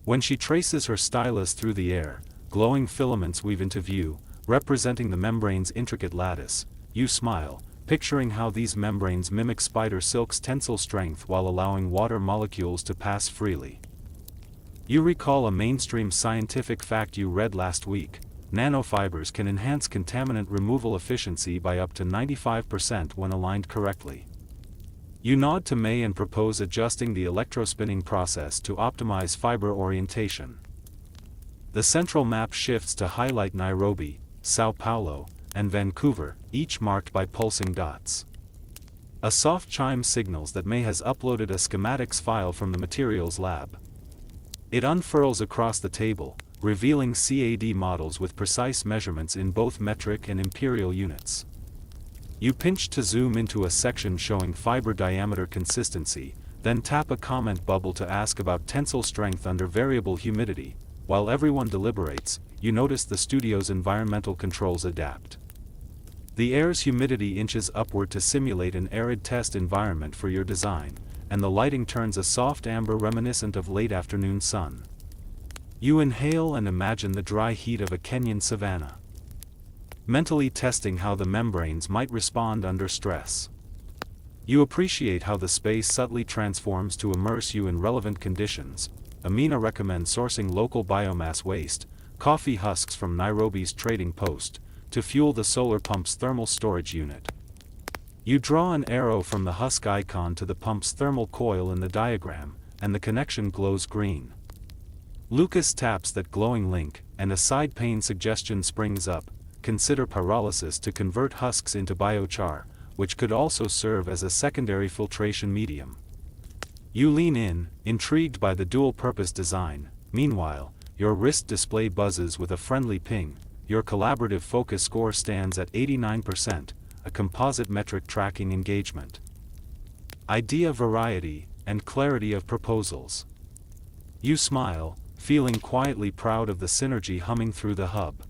When she traces her stylus through the air, glowing filaments weave into view, representing the membrane's intricate lattice. You smile, picturing how these membranes mimic spider silk's tensile strength while allowing water molecules to pass freely. You recall a mainstream scientific fact you read last week: nanofibers can enhance contaminant removal efficiency by up to 95% when aligned correctly. You nod to May and propose adjusting the electrospinning process to optimize fiber orientation. The central map shifts to highlight Nairobi, Sao Paulo, and Vancouver, each marked by pulsing dots. A soft chime signals that May has uploaded a schematics file from the materials lab. It unfurls across the table, revealing CAD models with precise measurements in both metric and imperial units. You pinch to zoom into a section showing fiber diameter consistency, then tap a comment bubble to ask about tensile strength under variable humidity. While everyone deliberates, you notice the studio's environmental controls adapt. The air's humidity inches upward to simulate an arid test environment for your design, and the lighting turns a soft amber reminiscent of late afternoon sun. You inhale and imagine the dry heat of a Kenyan savanna, mentally testing how the membranes might respond under stress. You appreciate how the space subtly transforms to immerse you in relevant conditions: Amina recommends sourcing local biomass waste, coffee husks from Nairobi's trading post, to fuel the solar pump's thermal storage unit. You draw an arrow from the husk icon to the pump's thermal coil in the diagram, and the connection glows green. Lucas taps that glowing link, and a side pane suggestion springs up: consider pyrolysis to convert husks into biochar, which could also serve as a secondary filtration medium. You lean in, intrigued by the dual-purpose design. Meanwhile, your wrist display buzzes with a friendly ping. Your collaborative focus score stands at 89%, a composite metric tracking engagement. Idea variety, and clarity of proposals. You smile, feeling quietly proud of the synergy humming through the hub.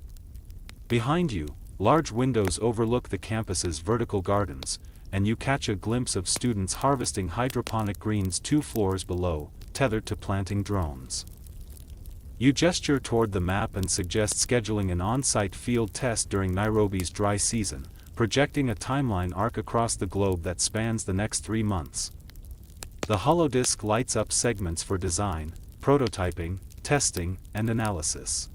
Behind you, large windows overlook the campus's vertical gardens, and you catch a glimpse of students harvesting hydroponic greens 2 floors below, tethered to planting drones. You gesture toward the map and suggest scheduling an on-site field test during Nairobi's dry season, projecting a timeline arc across the globe that spans the next 3 months. The holodisk lights up segments for design, prototyping, testing, and analysis.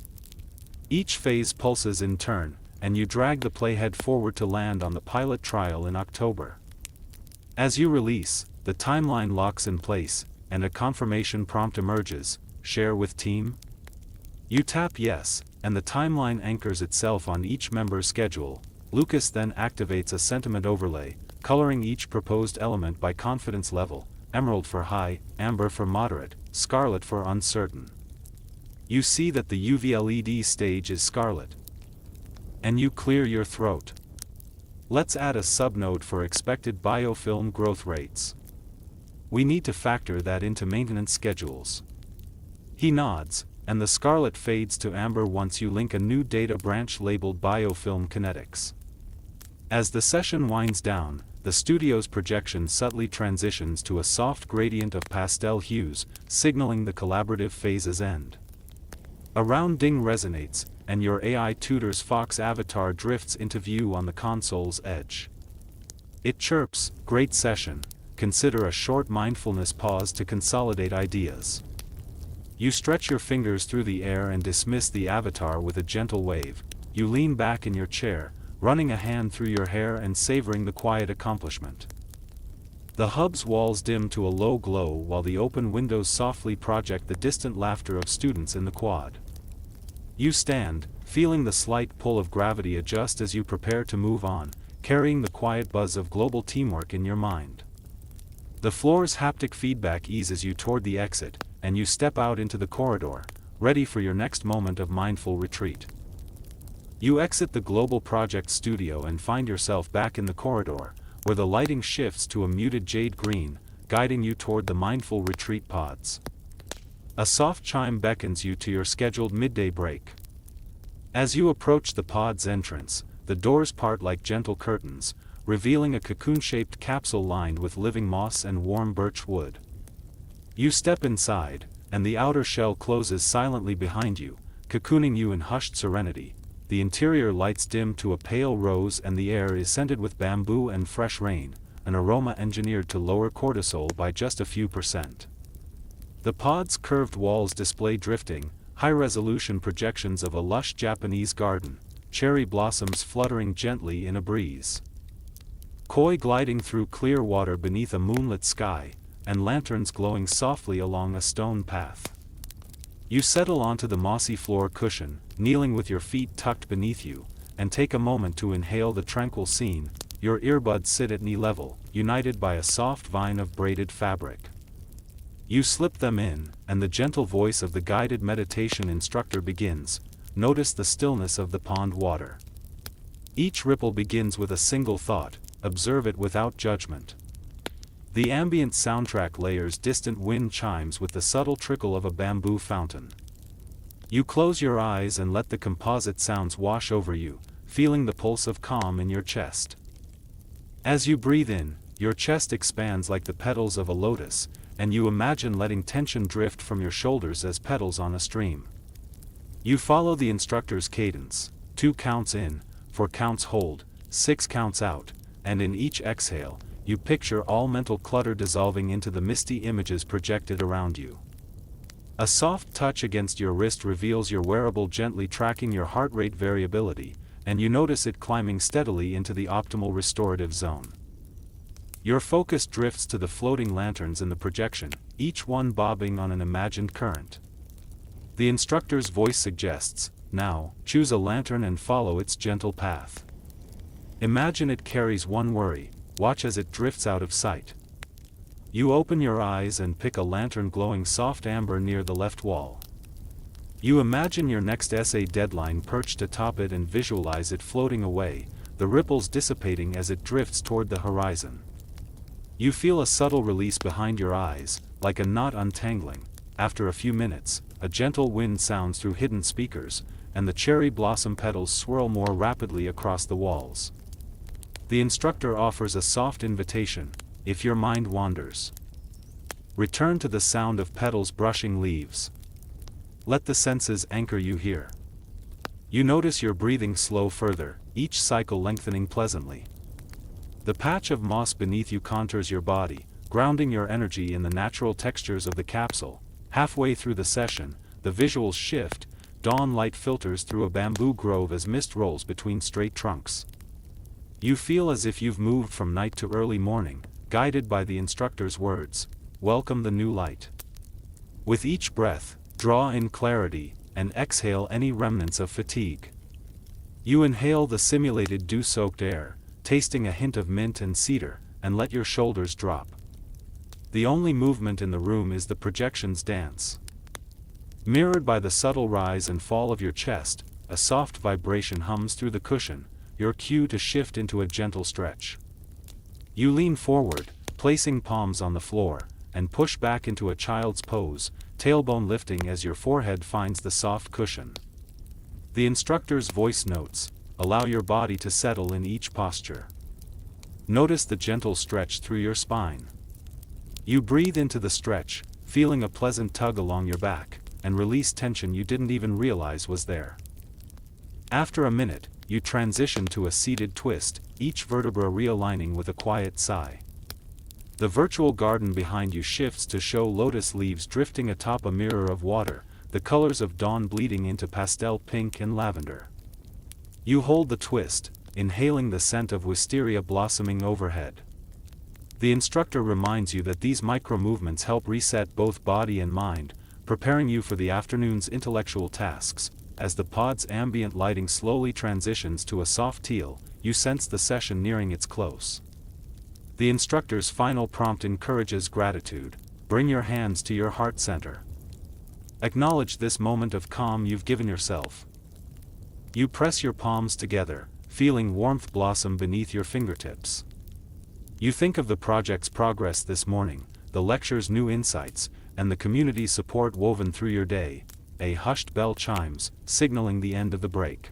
Each phase pulses in turn, and you drag the playhead forward to land on the pilot trial in October. As you release, the timeline locks in place, and a confirmation prompt emerges: share with team? You tap yes, and the timeline anchors itself on each member's schedule. Lucas then activates a sentiment overlay, coloring each proposed element by confidence level: emerald for high, amber for moderate, scarlet for uncertain. You see that the UV LED stage is scarlet. And you clear your throat. Let's add a subnode for expected biofilm growth rates. We need to factor that into maintenance schedules. He nods, and the scarlet fades to amber once you link a new data branch labeled biofilm kinetics. As the session winds down, the studio's projection subtly transitions to a soft gradient of pastel hues, signaling the collaborative phase's end. A round ding resonates, and your AI tutor's Fox avatar drifts into view on the console's edge. It chirps, "Great session, consider a short mindfulness pause to consolidate ideas." You stretch your fingers through the air and dismiss the avatar with a gentle wave. You lean back in your chair, running a hand through your hair and savoring the quiet accomplishment. The hub's walls dim to a low glow while the open windows softly project the distant laughter of students in the quad. You stand, feeling the slight pull of gravity adjust as you prepare to move on, carrying the quiet buzz of global teamwork in your mind. The floor's haptic feedback eases you toward the exit, and you step out into the corridor, ready for your next moment of mindful retreat. You exit the Global Project studio and find yourself back in the corridor, where the lighting shifts to a muted jade green, guiding you toward the mindful retreat pods. A soft chime beckons you to your scheduled midday break. As you approach the pod's entrance, the doors part like gentle curtains, revealing a cocoon-shaped capsule lined with living moss and warm birch wood. You step inside, and the outer shell closes silently behind you, cocooning you in hushed serenity. The interior lights dim to a pale rose and the air is scented with bamboo and fresh rain, an aroma engineered to lower cortisol by just a few %. The pod's curved walls display drifting, high-resolution projections of a lush Japanese garden, cherry blossoms fluttering gently in a breeze. Koi gliding through clear water beneath a moonlit sky, and lanterns glowing softly along a stone path. You settle onto the mossy floor cushion, kneeling with your feet tucked beneath you, and take a moment to inhale the tranquil scene. Your earbuds sit at knee level, united by a soft vine of braided fabric. You slip them in, and the gentle voice of the guided meditation instructor begins. Notice the stillness of the pond water. Each ripple begins with a single thought: observe it without judgment. The ambient soundtrack layers distant wind chimes with the subtle trickle of a bamboo fountain. You close your eyes and let the composite sounds wash over you, feeling the pulse of calm in your chest. As you breathe in, your chest expands like the petals of a lotus, and you imagine letting tension drift from your shoulders as petals on a stream. You follow the instructor's cadence: 2 counts in, 4 counts hold, 6 counts out, and in each exhale, you picture all mental clutter dissolving into the misty images projected around you. A soft touch against your wrist reveals your wearable gently tracking your heart rate variability, and you notice it climbing steadily into the optimal restorative zone. Your focus drifts to the floating lanterns in the projection, each one bobbing on an imagined current. The instructor's voice suggests, "Now, choose a lantern and follow its gentle path." Imagine it carries one worry, watch as it drifts out of sight. You open your eyes and pick a lantern glowing soft amber near the left wall. You imagine your next essay deadline perched atop it and visualize it floating away, the ripples dissipating as it drifts toward the horizon. You feel a subtle release behind your eyes, like a knot untangling. After a few minutes, a gentle wind sounds through hidden speakers, and the cherry blossom petals swirl more rapidly across the walls. The instructor offers a soft invitation: if your mind wanders, return to the sound of petals brushing leaves. Let the senses anchor you here. You notice your breathing slow further, each cycle lengthening pleasantly. The patch of moss beneath you contours your body, grounding your energy in the natural textures of the capsule. Halfway through the session, the visuals shift, dawn light filters through a bamboo grove as mist rolls between straight trunks. You feel as if you've moved from night to early morning, guided by the instructor's words, "Welcome the new light." With each breath, draw in clarity, and exhale any remnants of fatigue. You inhale the simulated dew-soaked air, tasting a hint of mint and cedar, and let your shoulders drop. The only movement in the room is the projection's dance. Mirrored by the subtle rise and fall of your chest, a soft vibration hums through the cushion, your cue to shift into a gentle stretch. You lean forward, placing palms on the floor, and push back into a child's pose, tailbone lifting as your forehead finds the soft cushion. The instructor's voice notes, allow your body to settle in each posture. Notice the gentle stretch through your spine. You breathe into the stretch, feeling a pleasant tug along your back, and release tension you didn't even realize was there. After a minute, you transition to a seated twist, each vertebra realigning with a quiet sigh. The virtual garden behind you shifts to show lotus leaves drifting atop a mirror of water, the colors of dawn bleeding into pastel pink and lavender. You hold the twist, inhaling the scent of wisteria blossoming overhead. The instructor reminds you that these micro-movements help reset both body and mind, preparing you for the afternoon's intellectual tasks. As the pod's ambient lighting slowly transitions to a soft teal, you sense the session nearing its close. The instructor's final prompt encourages gratitude: bring your hands to your heart center. Acknowledge this moment of calm you've given yourself. You press your palms together, feeling warmth blossom beneath your fingertips. You think of the project's progress this morning, the lecture's new insights, and the community support woven through your day. A hushed bell chimes, signaling the end of the break.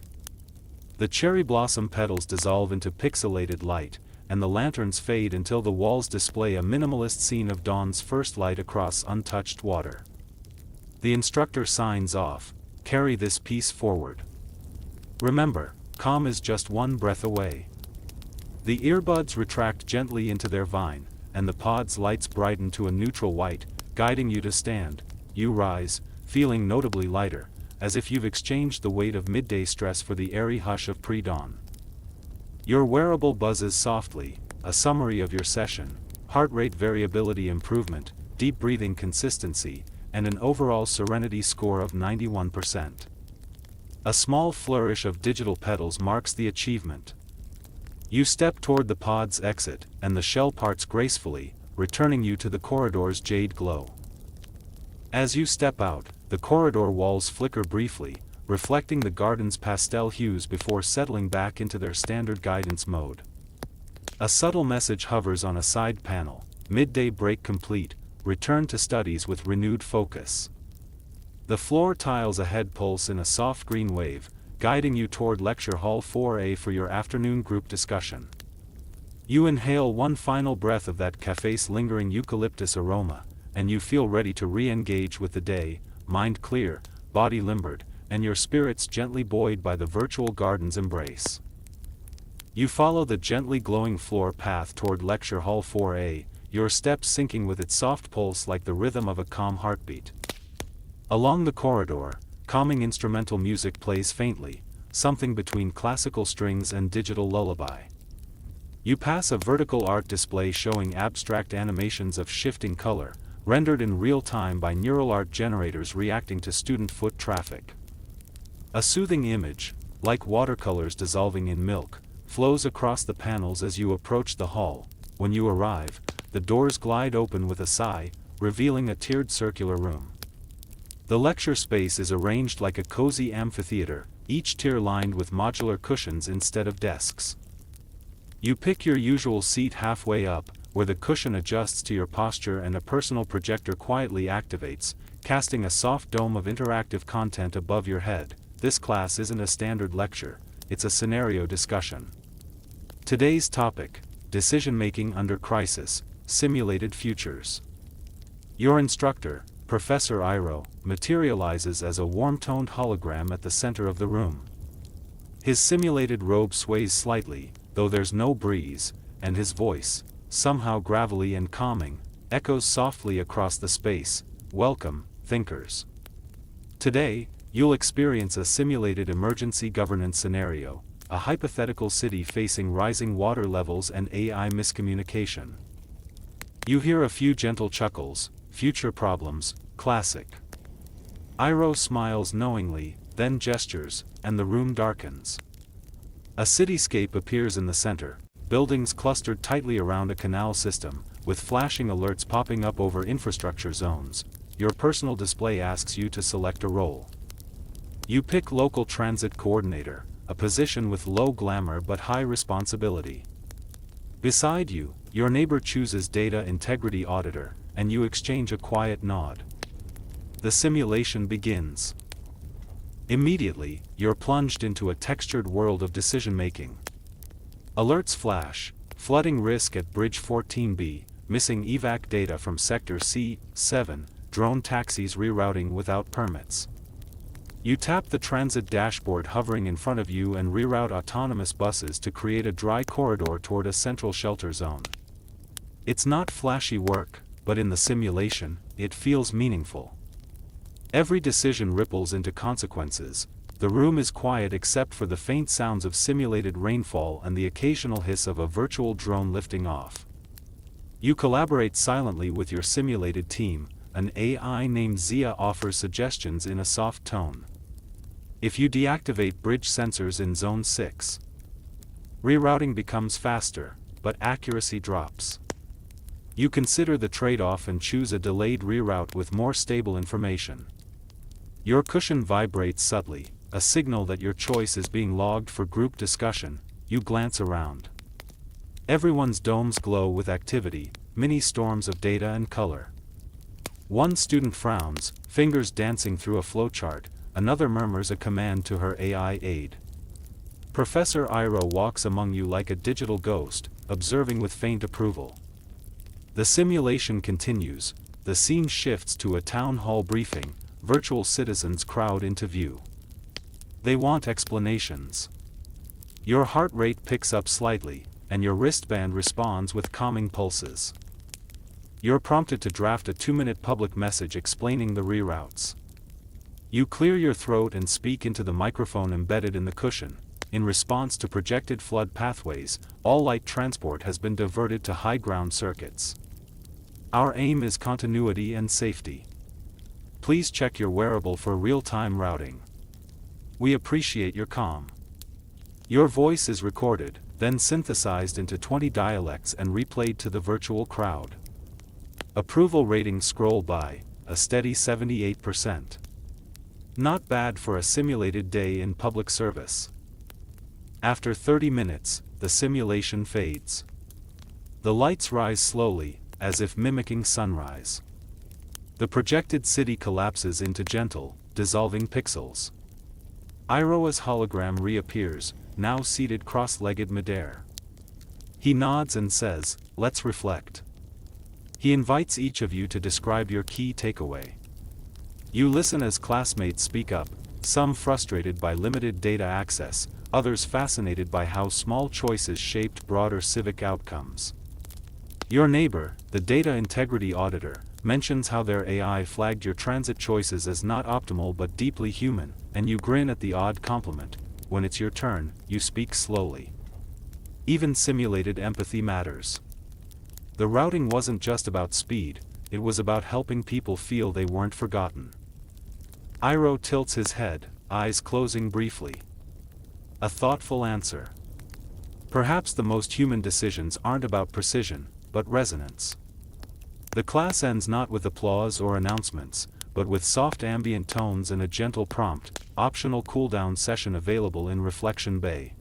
The cherry blossom petals dissolve into pixelated light, and the lanterns fade until the walls display a minimalist scene of dawn's first light across untouched water. The instructor signs off: carry this piece forward. Remember, calm is just one breath away. The earbuds retract gently into their vine, and the pod's lights brighten to a neutral white, guiding you to stand. You rise, feeling notably lighter, as if you've exchanged the weight of midday stress for the airy hush of pre-dawn. Your wearable buzzes softly, a summary of your session: heart rate variability improvement, deep breathing consistency, and an overall serenity score of 91%. A small flourish of digital petals marks the achievement. You step toward the pod's exit, and the shell parts gracefully, returning you to the corridor's jade glow. As you step out, the corridor walls flicker briefly, reflecting the garden's pastel hues before settling back into their standard guidance mode. A subtle message hovers on a side panel: midday break complete, return to studies with renewed focus. The floor tiles ahead pulse in a soft green wave, guiding you toward Lecture Hall 4A for your afternoon group discussion. You inhale one final breath of that cafe's lingering eucalyptus aroma, and you feel ready to re-engage with the day, mind clear, body limbered, and your spirits gently buoyed by the virtual garden's embrace. You follow the gently glowing floor path toward Lecture Hall 4A, your steps syncing with its soft pulse like the rhythm of a calm heartbeat. Along the corridor, calming instrumental music plays faintly, something between classical strings and digital lullaby. You pass a vertical art display showing abstract animations of shifting color, rendered in real time by neural art generators reacting to student foot traffic. A soothing image, like watercolors dissolving in milk, flows across the panels as you approach the hall. When you arrive, the doors glide open with a sigh, revealing a tiered circular room. The lecture space is arranged like a cozy amphitheater, each tier lined with modular cushions instead of desks. You pick your usual seat halfway up, where the cushion adjusts to your posture and a personal projector quietly activates, casting a soft dome of interactive content above your head. This class isn't a standard lecture, it's a scenario discussion. Today's topic: decision-making under crisis, simulated futures. Your instructor, Professor Iro, materializes as a warm-toned hologram at the center of the room. His simulated robe sways slightly, though there's no breeze, and his voice, somehow gravelly and calming, echoes softly across the space. Welcome, thinkers. Today, you'll experience a simulated emergency governance scenario, a hypothetical city facing rising water levels and AI miscommunication. You hear a few gentle chuckles, future problems, classic. Iro smiles knowingly, then gestures, and the room darkens. A cityscape appears in the center, buildings clustered tightly around a canal system, with flashing alerts popping up over infrastructure zones. Your personal display asks you to select a role. You pick local transit coordinator, a position with low glamour but high responsibility. Beside you, your neighbor chooses data integrity auditor, and you exchange a quiet nod. The simulation begins. Immediately, you're plunged into a textured world of decision-making. Alerts flash: flooding risk at Bridge 14B, missing evac data from Sector C7, drone taxis rerouting without permits. You tap the transit dashboard hovering in front of you and reroute autonomous buses to create a dry corridor toward a central shelter zone. It's not flashy work, but in the simulation, it feels meaningful. Every decision ripples into consequences. The room is quiet except for the faint sounds of simulated rainfall and the occasional hiss of a virtual drone lifting off. You collaborate silently with your simulated team. An AI named Zia offers suggestions in a soft tone. If you deactivate bridge sensors in Zone 6, rerouting becomes faster, but accuracy drops. You consider the trade-off and choose a delayed reroute with more stable information. Your cushion vibrates subtly, a signal that your choice is being logged for group discussion. You glance around. Everyone's domes glow with activity, mini storms of data and color. One student frowns, fingers dancing through a flowchart. Another murmurs a command to her AI aide. Professor Iro walks among you like a digital ghost, observing with faint approval. The simulation continues. The scene shifts to a town hall briefing. Virtual citizens crowd into view. They want explanations. Your heart rate picks up slightly, and your wristband responds with calming pulses. You're prompted to draft a 2-minute public message explaining the reroutes. You clear your throat and speak into the microphone embedded in the cushion. In response to projected flood pathways, all light transport has been diverted to high-ground circuits. Our aim is continuity and safety. Please check your wearable for real-time routing. We appreciate your calm. Your voice is recorded, then synthesized into 20 dialects and replayed to the virtual crowd. Approval ratings scroll by, a steady 78%. Not bad for a simulated day in public service. After 30 minutes, the simulation fades. The lights rise slowly, as if mimicking sunrise. The projected city collapses into gentle, dissolving pixels. Iroa's hologram reappears, now seated cross-legged midair. He nods and says, "Let's reflect." He invites each of you to describe your key takeaway. You listen as classmates speak up, some frustrated by limited data access, others fascinated by how small choices shaped broader civic outcomes. Your neighbor, the data integrity auditor, mentions how their AI flagged your transit choices as not optimal but deeply human, and you grin at the odd compliment. When it's your turn, you speak slowly. Even simulated empathy matters. The routing wasn't just about speed, it was about helping people feel they weren't forgotten. Iro tilts his head, eyes closing briefly. A thoughtful answer. Perhaps the most human decisions aren't about precision, but resonance. The class ends not with applause or announcements, but with soft ambient tones and a gentle prompt, optional cooldown session available in Reflection Bay.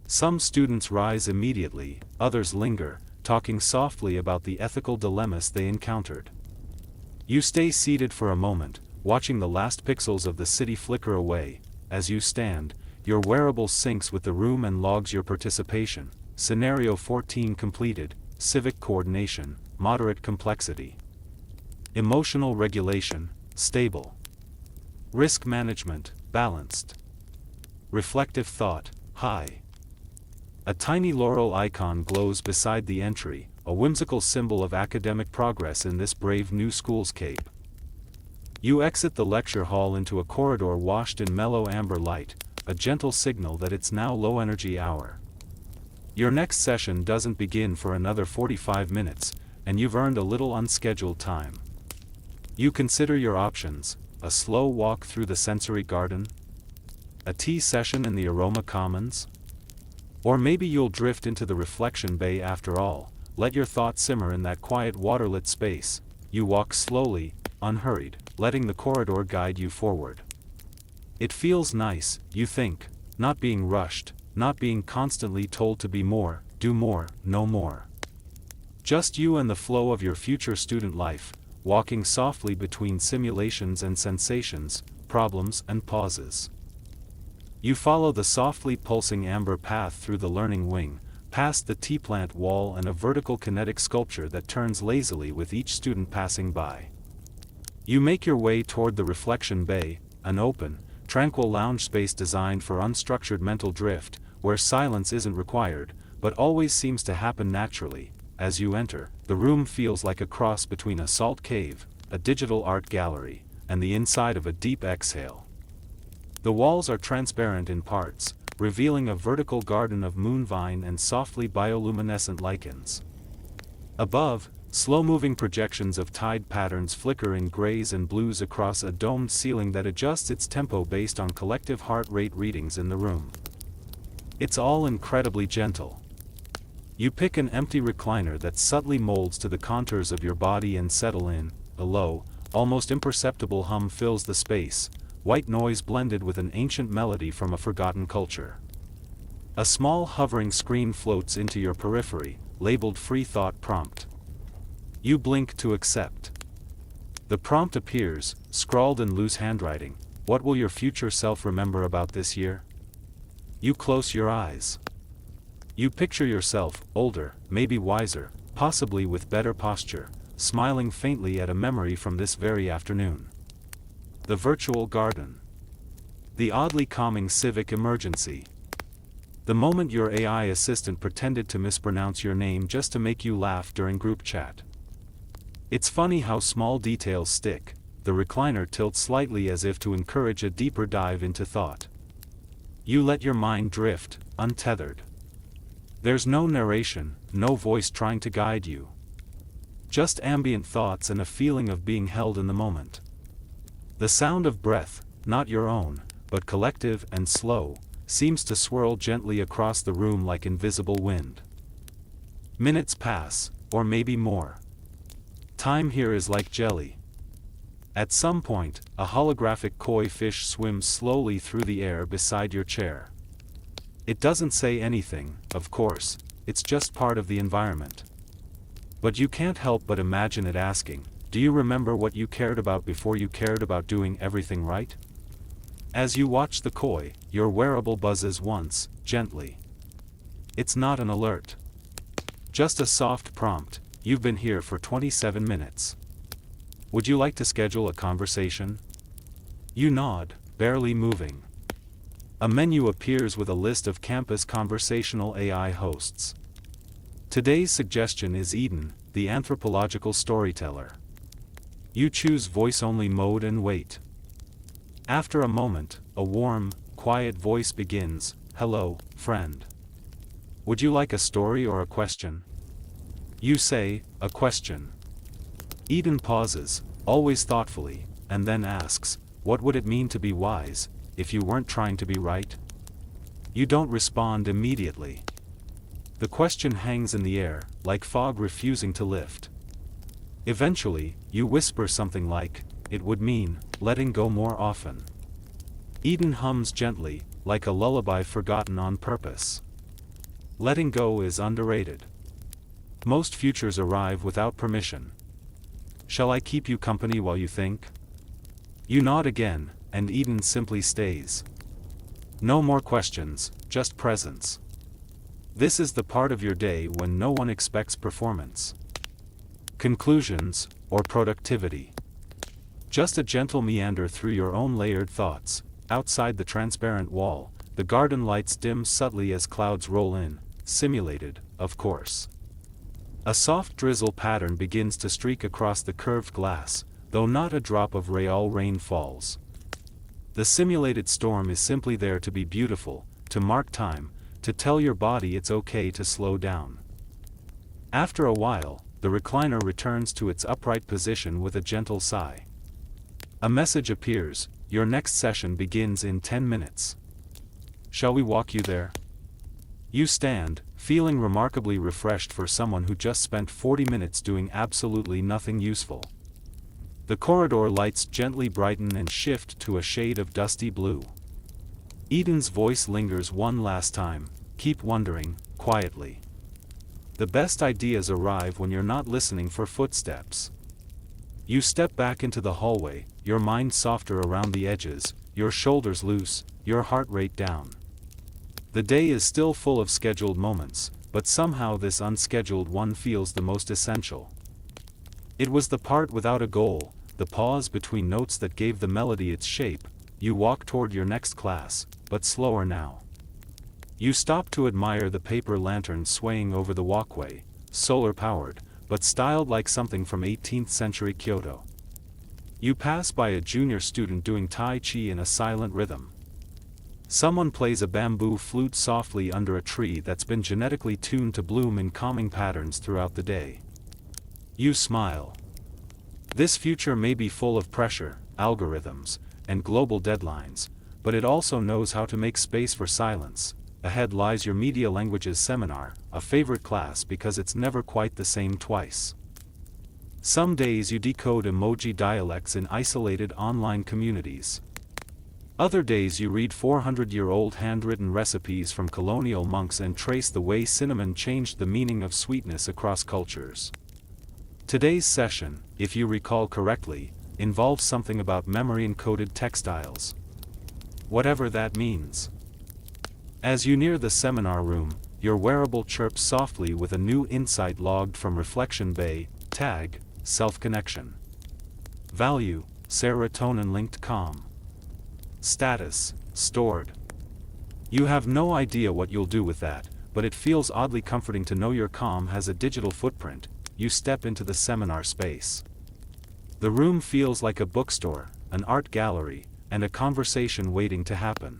Some students rise immediately, others linger, talking softly about the ethical dilemmas they encountered. You stay seated for a moment, watching the last pixels of the city flicker away. As you stand, your wearable syncs with the room and logs your participation. Scenario 14 completed, civic coordination, moderate complexity. Emotional regulation, stable. Risk management, balanced. Reflective thought, high. A tiny laurel icon glows beside the entry, a whimsical symbol of academic progress in this brave new schoolscape. You exit the lecture hall into a corridor washed in mellow amber light, a gentle signal that it's now low-energy hour. Your next session doesn't begin for another 45 minutes, and you've earned a little unscheduled time. You consider your options: a slow walk through the sensory garden, a tea session in the aroma commons, or maybe you'll drift into the Reflection Bay after all. Let your thoughts simmer in that quiet waterlit space. You walk slowly, unhurried, letting the corridor guide you forward. It feels nice, you think, not being rushed, not being constantly told to be more, do more, know more. Just you and the flow of your future student life, walking softly between simulations and sensations, problems and pauses. You follow the softly pulsing amber path through the learning wing, past the tea plant wall and a vertical kinetic sculpture that turns lazily with each student passing by. You make your way toward the Reflection Bay, an open, tranquil lounge space designed for unstructured mental drift, where silence isn't required, but always seems to happen naturally. As you enter, the room feels like a cross between a salt cave, a digital art gallery, and the inside of a deep exhale. The walls are transparent in parts, revealing a vertical garden of moonvine and softly bioluminescent lichens. Above, slow-moving projections of tide patterns flicker in grays and blues across a domed ceiling that adjusts its tempo based on collective heart rate readings in the room. It's all incredibly gentle. You pick an empty recliner that subtly molds to the contours of your body and settle in. A low, almost imperceptible hum fills the space, white noise blended with an ancient melody from a forgotten culture. A small hovering screen floats into your periphery, labeled Free Thought Prompt. You blink to accept. The prompt appears, scrawled in loose handwriting. What will your future self remember about this year? You close your eyes. You picture yourself, older, maybe wiser, possibly with better posture, smiling faintly at a memory from this very afternoon. The virtual garden. The oddly calming civic emergency. The moment your AI assistant pretended to mispronounce your name just to make you laugh during group chat. It's funny how small details stick. The recliner tilts slightly as if to encourage a deeper dive into thought. You let your mind drift, untethered. There's no narration, no voice trying to guide you. Just ambient thoughts and a feeling of being held in the moment. The sound of breath, not your own, but collective and slow, seems to swirl gently across the room like invisible wind. Minutes pass, or maybe more. Time here is like jelly. At some point, a holographic koi fish swims slowly through the air beside your chair. It doesn't say anything, of course, it's just part of the environment. But you can't help but imagine it asking, do you remember what you cared about before you cared about doing everything right? As you watch the koi, your wearable buzzes once, gently. It's not an alert. Just a soft prompt: you've been here for 27 minutes. Would you like to schedule a conversation? You nod, barely moving. A menu appears with a list of campus conversational AI hosts. Today's suggestion is Eden, the anthropological storyteller. You choose voice-only mode and wait. After a moment, a warm, quiet voice begins, "Hello, friend. Would you like a story or a question?" You say, "A question." Eden pauses, always thoughtfully, and then asks, "What would it mean to be wise, if you weren't trying to be right?" You don't respond immediately. The question hangs in the air, like fog refusing to lift. Eventually, you whisper something like, "It would mean letting go more often." Eden hums gently, like a lullaby forgotten on purpose. Letting go is underrated. Most futures arrive without permission. "Shall I keep you company while you think?" You nod again, and Eden simply stays. No more questions, just presence. This is the part of your day when no one expects performance, conclusions, or productivity. Just a gentle meander through your own layered thoughts. Outside the transparent wall, the garden lights dim subtly as clouds roll in, simulated, of course. A soft drizzle pattern begins to streak across the curved glass, though not a drop of real rain falls. The simulated storm is simply there to be beautiful, to mark time, to tell your body it's okay to slow down. After a while, the recliner returns to its upright position with a gentle sigh. A message appears, "Your next session begins in 10 minutes. Shall we walk you there?" You stand, feeling remarkably refreshed for someone who just spent 40 minutes doing absolutely nothing useful. The corridor lights gently brighten and shift to a shade of dusty blue. Eden's voice lingers one last time, "Keep wondering," quietly. The best ideas arrive when you're not listening for footsteps. You step back into the hallway, your mind softer around the edges, your shoulders loose, your heart rate down. The day is still full of scheduled moments, but somehow this unscheduled one feels the most essential. It was the part without a goal, the pause between notes that gave the melody its shape. You walk toward your next class, but slower now. You stop to admire the paper lantern swaying over the walkway, solar-powered, but styled like something from 18th century Kyoto. You pass by a junior student doing Tai Chi in a silent rhythm. Someone plays a bamboo flute softly under a tree that's been genetically tuned to bloom in calming patterns throughout the day. You smile. This future may be full of pressure, algorithms, and global deadlines, but it also knows how to make space for silence. Ahead lies your media languages seminar, a favorite class because it's never quite the same twice. Some days you decode emoji dialects in isolated online communities. Other days you read 400-year-old handwritten recipes from colonial monks and trace the way cinnamon changed the meaning of sweetness across cultures. Today's session, if you recall correctly, involves something about memory-encoded textiles. Whatever that means. As you near the seminar room, your wearable chirps softly with a new insight logged from Reflection Bay. Tag, self-connection. Value, serotonin-linked calm. Status, stored. You have no idea what you'll do with that, but it feels oddly comforting to know your calm has a digital footprint. You step into the seminar space. The room feels like a bookstore, an art gallery, and a conversation waiting to happen.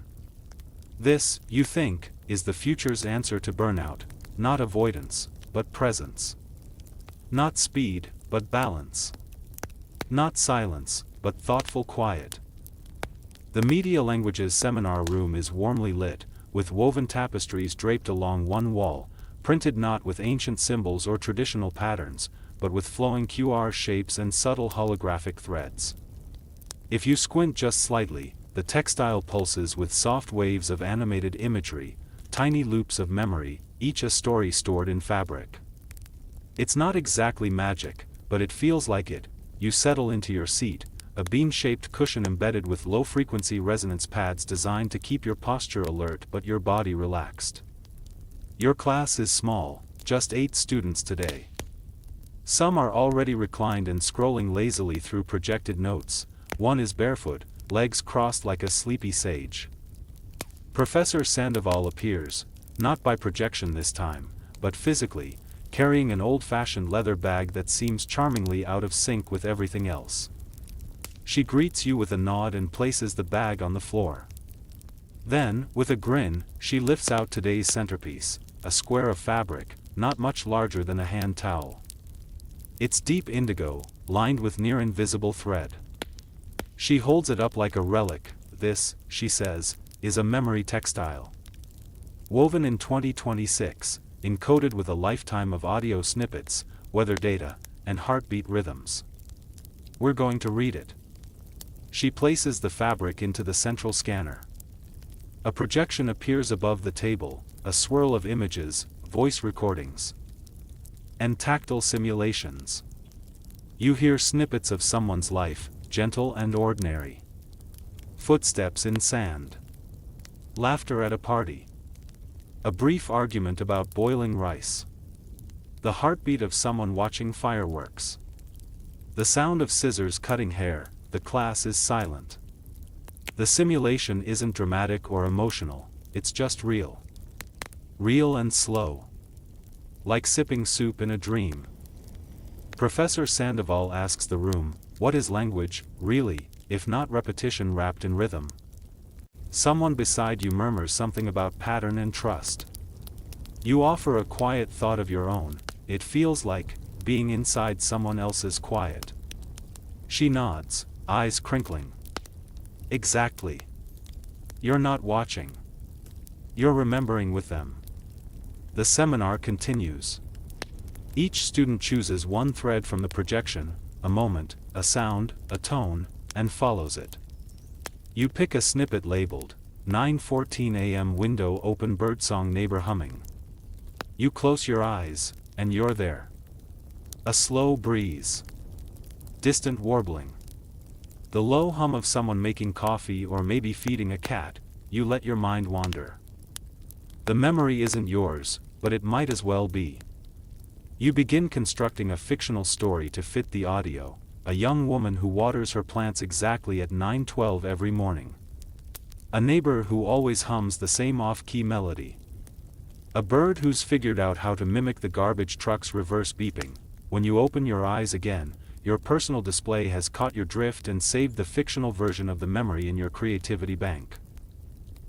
This, you think, is the future's answer to burnout, not avoidance, but presence. Not speed, but balance. Not silence, but thoughtful quiet. The Media Languages seminar room is warmly lit, with woven tapestries draped along one wall, printed not with ancient symbols or traditional patterns, but with flowing QR shapes and subtle holographic threads. If you squint just slightly, the textile pulses with soft waves of animated imagery, tiny loops of memory, each a story stored in fabric. It's not exactly magic, but it feels like it. You settle into your seat, a bean-shaped cushion embedded with low-frequency resonance pads designed to keep your posture alert but your body relaxed. Your class is small, just 8 students today. Some are already reclined and scrolling lazily through projected notes. One is barefoot, legs crossed like a sleepy sage. Professor Sandoval appears, not by projection this time, but physically, carrying an old-fashioned leather bag that seems charmingly out of sync with everything else. She greets you with a nod and places the bag on the floor. Then, with a grin, she lifts out today's centerpiece, a square of fabric, not much larger than a hand towel. It's deep indigo, lined with near-invisible thread. She holds it up like a relic. This, she says, is a memory textile. Woven in 2026, encoded with a lifetime of audio snippets, weather data, and heartbeat rhythms. We're going to read it. She places the fabric into the central scanner. A projection appears above the table, a swirl of images, voice recordings, and tactile simulations. You hear snippets of someone's life, gentle and ordinary. Footsteps in sand. Laughter at a party. A brief argument about boiling rice. The heartbeat of someone watching fireworks. The sound of scissors cutting hair. The class is silent. The simulation isn't dramatic or emotional, it's just real. Real and slow. Like sipping soup in a dream. Professor Sandoval asks the room, what is language, really, if not repetition wrapped in rhythm? Someone beside you murmurs something about pattern and trust. You offer a quiet thought of your own. It feels like being inside someone else's quiet. She nods, eyes crinkling. Exactly. You're not watching. You're remembering with them. The seminar continues. Each student chooses one thread from the projection, a moment, a sound, a tone, and follows it. You pick a snippet labeled, 9:14 a.m. window open birdsong neighbor humming. You close your eyes, and you're there. A slow breeze. Distant warbling. The low hum of someone making coffee or maybe feeding a cat. You let your mind wander. The memory isn't yours, but it might as well be. You begin constructing a fictional story to fit the audio, a young woman who waters her plants exactly at 9:12 every morning. A neighbor who always hums the same off-key melody. A bird who's figured out how to mimic the garbage truck's reverse beeping. When you open your eyes again, your personal display has caught your drift and saved the fictional version of the memory in your creativity bank.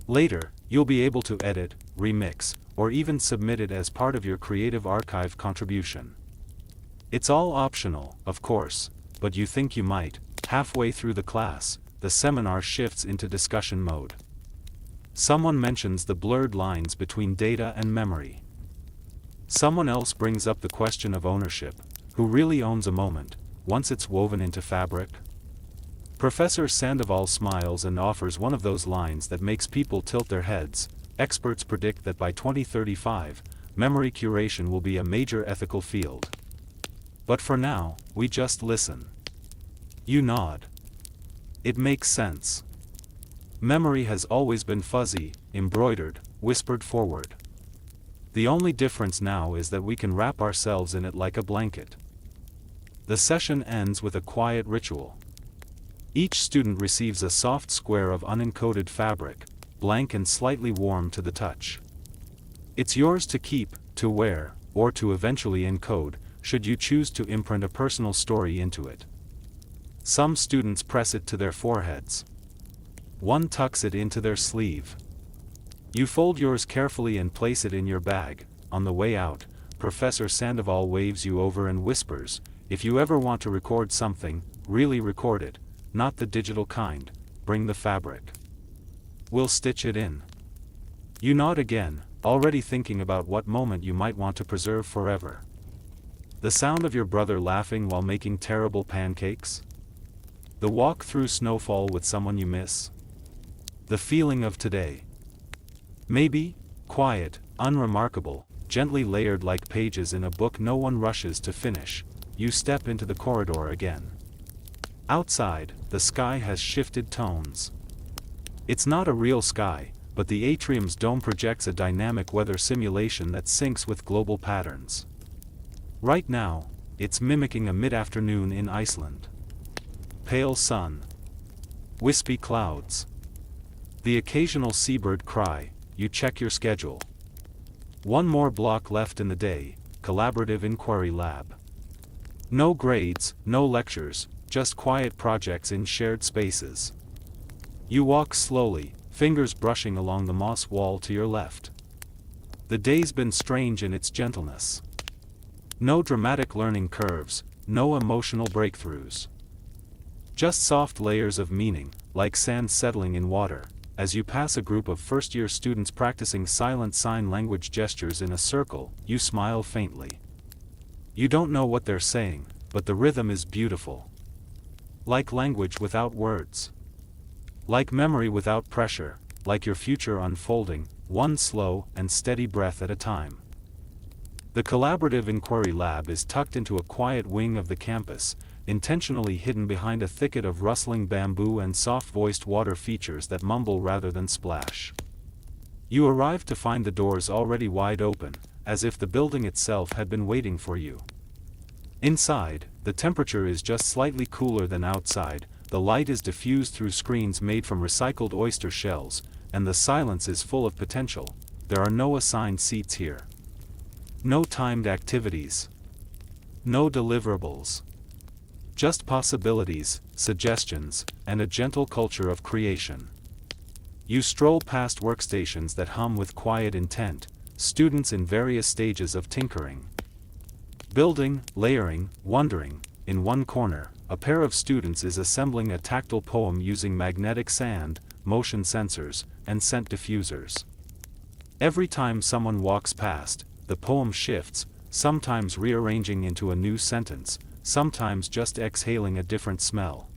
Later, you'll be able to edit, remix, or even submit it as part of your Creative Archive contribution. It's all optional, of course, but you think you might. Halfway through the class, the seminar shifts into discussion mode. Someone mentions the blurred lines between data and memory. Someone else brings up the question of ownership. Who really owns a moment, once it's woven into fabric? Professor Sandoval smiles and offers one of those lines that makes people tilt their heads. Experts predict that by 2035, memory curation will be a major ethical field. But for now, we just listen. You nod. It makes sense. Memory has always been fuzzy, embroidered, whispered forward. The only difference now is that we can wrap ourselves in it like a blanket. The session ends with a quiet ritual. Each student receives a soft square of unencoded fabric, blank and slightly warm to the touch. It's yours to keep, to wear, or to eventually encode, should you choose to imprint a personal story into it. Some students press it to their foreheads. One tucks it into their sleeve. You fold yours carefully and place it in your bag. On the way out, Professor Sandoval waves you over and whispers, if you ever want to record something, really record it, not the digital kind, bring the fabric. We'll stitch it in. You nod again, already thinking about what moment you might want to preserve forever. The sound of your brother laughing while making terrible pancakes? The walk through snowfall with someone you miss? The feeling of today. Maybe, quiet, unremarkable, gently layered like pages in a book no one rushes to finish, you step into the corridor again. Outside, the sky has shifted tones. It's not a real sky, but the atrium's dome projects a dynamic weather simulation that syncs with global patterns. Right now, it's mimicking a mid-afternoon in Iceland. Pale sun. Wispy clouds. The occasional seabird cry. You check your schedule. One more block left in the day, Collaborative Inquiry Lab. No grades, no lectures, just quiet projects in shared spaces. You walk slowly, fingers brushing along the moss wall to your left. The day's been strange in its gentleness. No dramatic learning curves, no emotional breakthroughs. Just soft layers of meaning, like sand settling in water, as you pass a group of first-year students practicing silent sign language gestures in a circle. You smile faintly. You don't know what they're saying, but the rhythm is beautiful. Like language without words. Like memory without pressure, like your future unfolding, one slow and steady breath at a time. The Collaborative Inquiry Lab is tucked into a quiet wing of the campus, intentionally hidden behind a thicket of rustling bamboo and soft-voiced water features that mumble rather than splash. You arrive to find the doors already wide open, as if the building itself had been waiting for you. Inside, the temperature is just slightly cooler than outside, the light is diffused through screens made from recycled oyster shells, and the silence is full of potential. There are no assigned seats here. No timed activities. No deliverables. Just possibilities, suggestions, and a gentle culture of creation. You stroll past workstations that hum with quiet intent, students in various stages of tinkering. Building, layering, wondering. In one corner, a pair of students is assembling a tactile poem using magnetic sand, motion sensors, and scent diffusers. Every time someone walks past, the poem shifts, sometimes rearranging into a new sentence, sometimes just exhaling a different smell.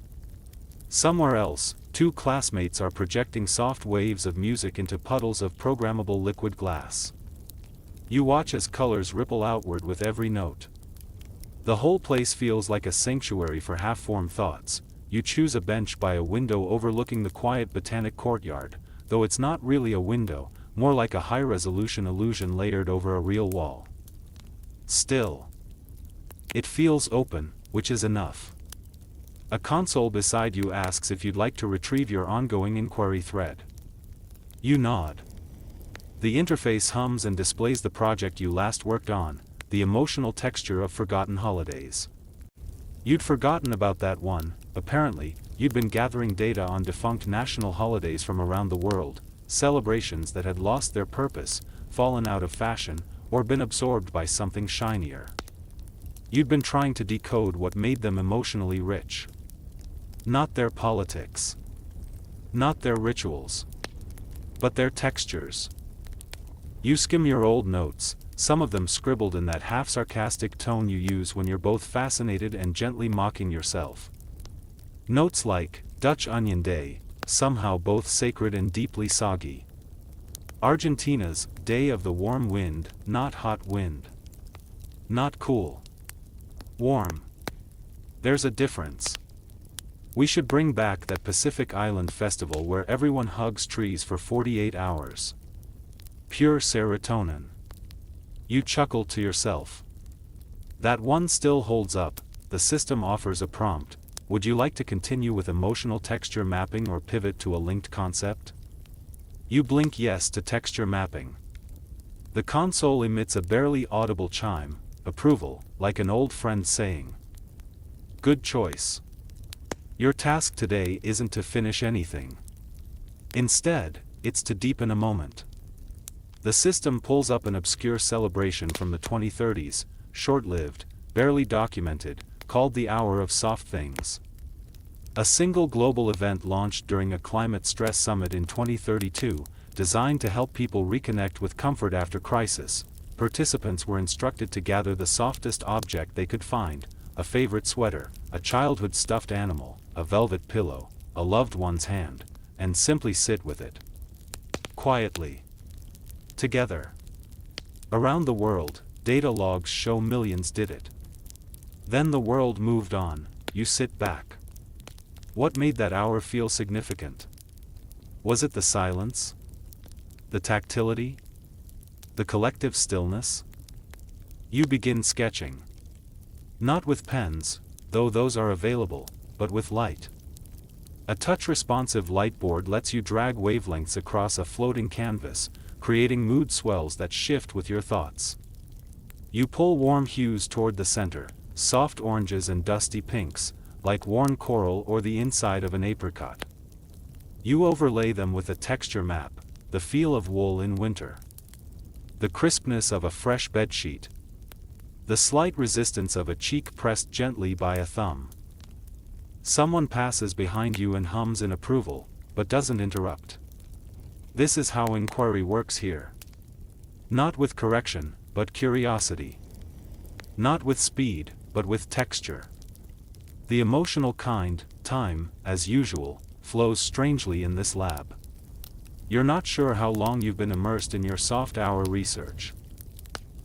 Somewhere else, two classmates are projecting soft waves of music into puddles of programmable liquid glass. You watch as colors ripple outward with every note. The whole place feels like a sanctuary for half-formed thoughts. You choose a bench by a window overlooking the quiet botanic courtyard, though it's not really a window, more like a high-resolution illusion layered over a real wall. Still. It feels open, which is enough. A console beside you asks if you'd like to retrieve your ongoing inquiry thread. You nod. The interface hums and displays the project you last worked on, the emotional texture of forgotten holidays. You'd forgotten about that one. Apparently, you'd been gathering data on defunct national holidays from around the world, celebrations that had lost their purpose, fallen out of fashion, or been absorbed by something shinier. You'd been trying to decode what made them emotionally rich. Not their politics. Not their rituals. But their textures. You skim your old notes, some of them scribbled in that half-sarcastic tone you use when you're both fascinated and gently mocking yourself. Notes like, Dutch Onion Day, somehow both sacred and deeply soggy. Argentina's Day of the Warm Wind, not hot wind. Not cool. Warm. There's a difference. We should bring back that Pacific Island festival where everyone hugs trees for 48 hours. Pure serotonin. You chuckle to yourself. That one still holds up. The system offers a prompt. Would you like to continue with emotional texture mapping or pivot to a linked concept? You blink yes to texture mapping. The console emits a barely audible chime, approval, like an old friend saying, "Good choice. Your task today isn't to finish anything. Instead, it's to deepen a moment." The system pulls up an obscure celebration from the 2030s, short-lived, barely documented, called the Hour of Soft Things. A single global event launched during a climate stress summit in 2032, designed to help people reconnect with comfort after crisis. Participants were instructed to gather the softest object they could find, a favorite sweater, a childhood stuffed animal, a velvet pillow, a loved one's hand, and simply sit with it. Quietly. Together. Around the world, data logs show millions did it. Then the world moved on. You sit back. What made that hour feel significant? Was it the silence? The tactility? The collective stillness? You begin sketching. Not with pens, though those are available, but with light. A touch-responsive light board lets you drag wavelengths across a floating canvas, creating mood swells that shift with your thoughts. You pull warm hues toward the center, soft oranges and dusty pinks, like worn coral or the inside of an apricot. You overlay them with a texture map, the feel of wool in winter, the crispness of a fresh bedsheet, the slight resistance of a cheek pressed gently by a thumb. Someone passes behind you and hums in approval, but doesn't interrupt. This is how inquiry works here. Not with correction, but curiosity. Not with speed, but with texture. The emotional kind, time, as usual, flows strangely in this lab. You're not sure how long you've been immersed in your soft-hour research.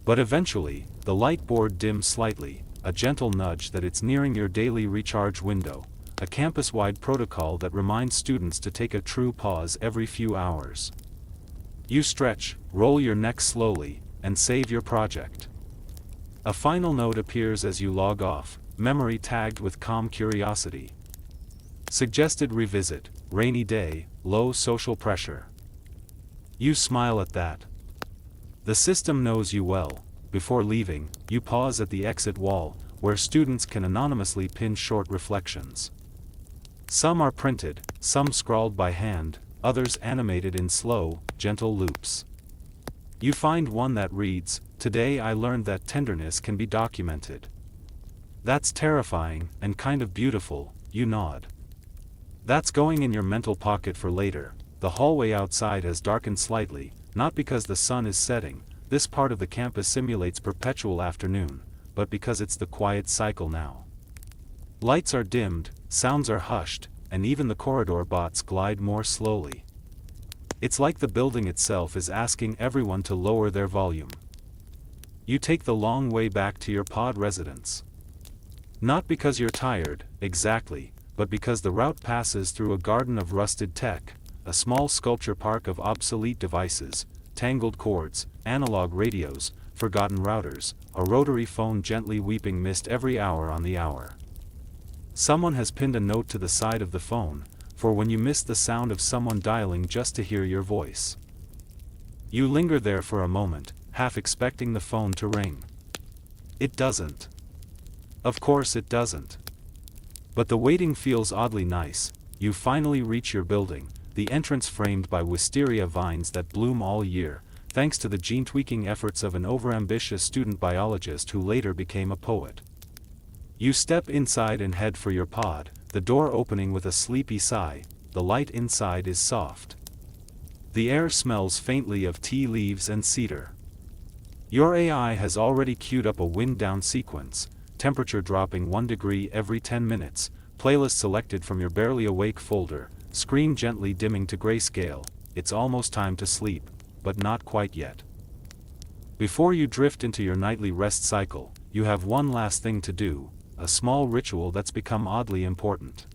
But eventually, the light board dims slightly, a gentle nudge that it's nearing your daily recharge window, a campus-wide protocol that reminds students to take a true pause every few hours. You stretch, roll your neck slowly, and save your project. A final note appears as you log off, memory tagged with calm curiosity. Suggested revisit, rainy day, low social pressure. You smile at that. The system knows you well. Before leaving, you pause at the exit wall, where students can anonymously pin short reflections. Some are printed, some scrawled by hand, others animated in slow, gentle loops. You find one that reads, "Today I learned that tenderness can be documented." That's terrifying, and kind of beautiful, you nod. That's going in your mental pocket for later. The hallway outside has darkened slightly, not because the sun is setting, this part of the campus simulates perpetual afternoon, but because it's the quiet cycle now. Lights are dimmed, sounds are hushed, and even the corridor bots glide more slowly. It's like the building itself is asking everyone to lower their volume. You take the long way back to your pod residence. Not because you're tired, exactly, but because the route passes through a garden of rusted tech, a small sculpture park of obsolete devices, tangled cords, analog radios, forgotten routers, a rotary phone gently weeping mist every hour on the hour. Someone has pinned a note to the side of the phone, for when you miss the sound of someone dialing just to hear your voice. You linger there for a moment, half expecting the phone to ring. It doesn't. Of course it doesn't. But the waiting feels oddly nice. You finally reach your building, the entrance framed by wisteria vines that bloom all year, thanks to the gene-tweaking efforts of an overambitious student biologist who later became a poet. You step inside and head for your pod, the door opening with a sleepy sigh. The light inside is soft. The air smells faintly of tea leaves and cedar. Your AI has already queued up a wind-down sequence, temperature dropping 1 degree every 10 minutes, playlist selected from your barely awake folder, screen gently dimming to grayscale. It's almost time to sleep, but not quite yet. Before you drift into your nightly rest cycle, you have one last thing to do, a small ritual that's become oddly important.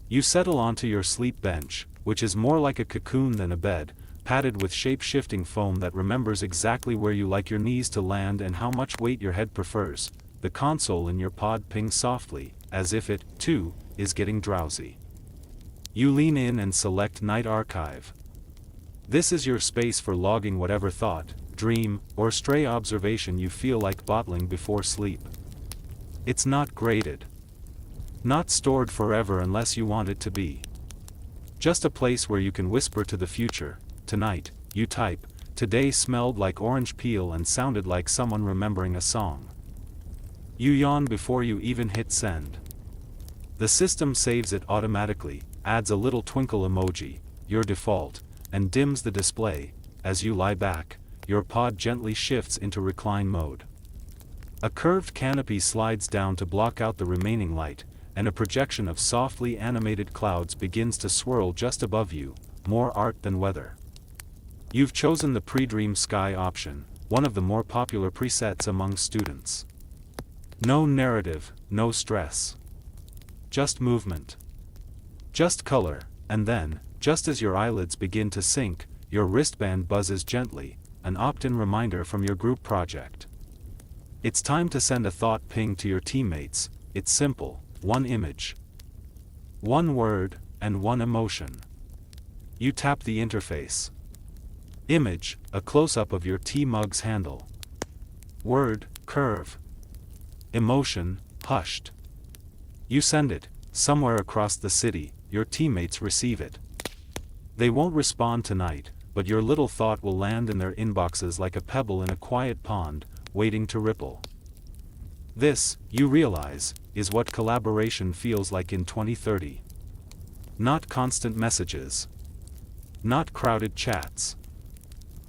You settle onto your sleep bench, which is more like a cocoon than a bed, padded with shape-shifting foam that remembers exactly where you like your knees to land and how much weight your head prefers. The console in your pod pings softly, as if it, too, is getting drowsy. You lean in and select Night Archive. This is your space for logging whatever thought, dream, or stray observation you feel like bottling before sleep. It's not graded. Not stored forever unless you want it to be. Just a place where you can whisper to the future. Tonight, you type, "Today smelled like orange peel and sounded like someone remembering a song." You yawn before you even hit send. The system saves it automatically, adds a little twinkle emoji, your default, and dims the display. As you lie back, your pod gently shifts into recline mode. A curved canopy slides down to block out the remaining light, and a projection of softly animated clouds begins to swirl just above you, more art than weather. You've chosen the pre-dream sky option, one of the more popular presets among students. No narrative, no stress. Just movement. Just color, and then, just as your eyelids begin to sink, your wristband buzzes gently, an opt-in reminder from your group project. It's time to send a thought ping to your teammates. It's simple, one image, one word, and one emotion. You tap the interface. Image, a close-up of your tea mug's handle. Word, curve. Emotion, hushed. You send it, somewhere across the city, your teammates receive it. They won't respond tonight, but your little thought will land in their inboxes like a pebble in a quiet pond, waiting to ripple. This, you realize, is what collaboration feels like in 2030. Not constant messages. Not crowded chats.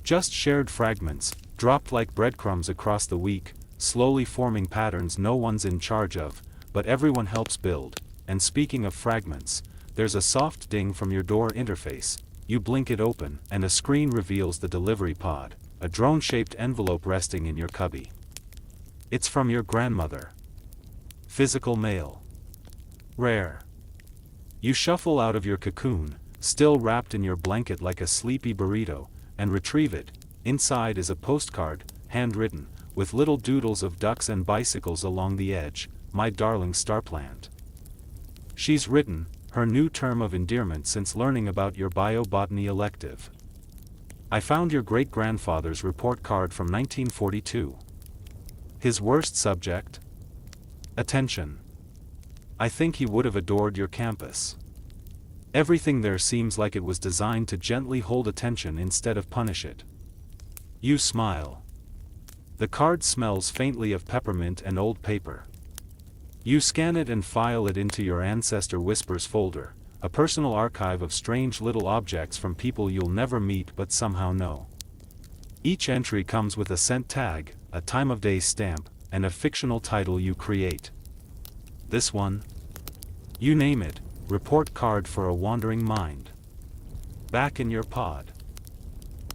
Just shared fragments, dropped like breadcrumbs across the week, slowly forming patterns no one's in charge of, but everyone helps build. And speaking of fragments, there's a soft ding from your door interface. You blink it open, and a screen reveals the delivery pod, a drone-shaped envelope resting in your cubby. It's from your grandmother. Physical mail. Rare. You shuffle out of your cocoon, still wrapped in your blanket like a sleepy burrito, and retrieve it. Inside is a postcard, handwritten, with little doodles of ducks and bicycles along the edge. My darling Starplant. She's written her new term of endearment since learning about your biobotany elective. I found your great-grandfather's report card from 1942. His worst subject? Attention. I think he would have adored your campus. Everything there seems like it was designed to gently hold attention instead of punish it. You smile. The card smells faintly of peppermint and old paper. You scan it and file it into your Ancestor Whispers folder, a personal archive of strange little objects from people you'll never meet but somehow know. Each entry comes with a scent tag, a time of day stamp, and a fictional title you create. This one? You name it, report card for a wandering mind. Back in your pod.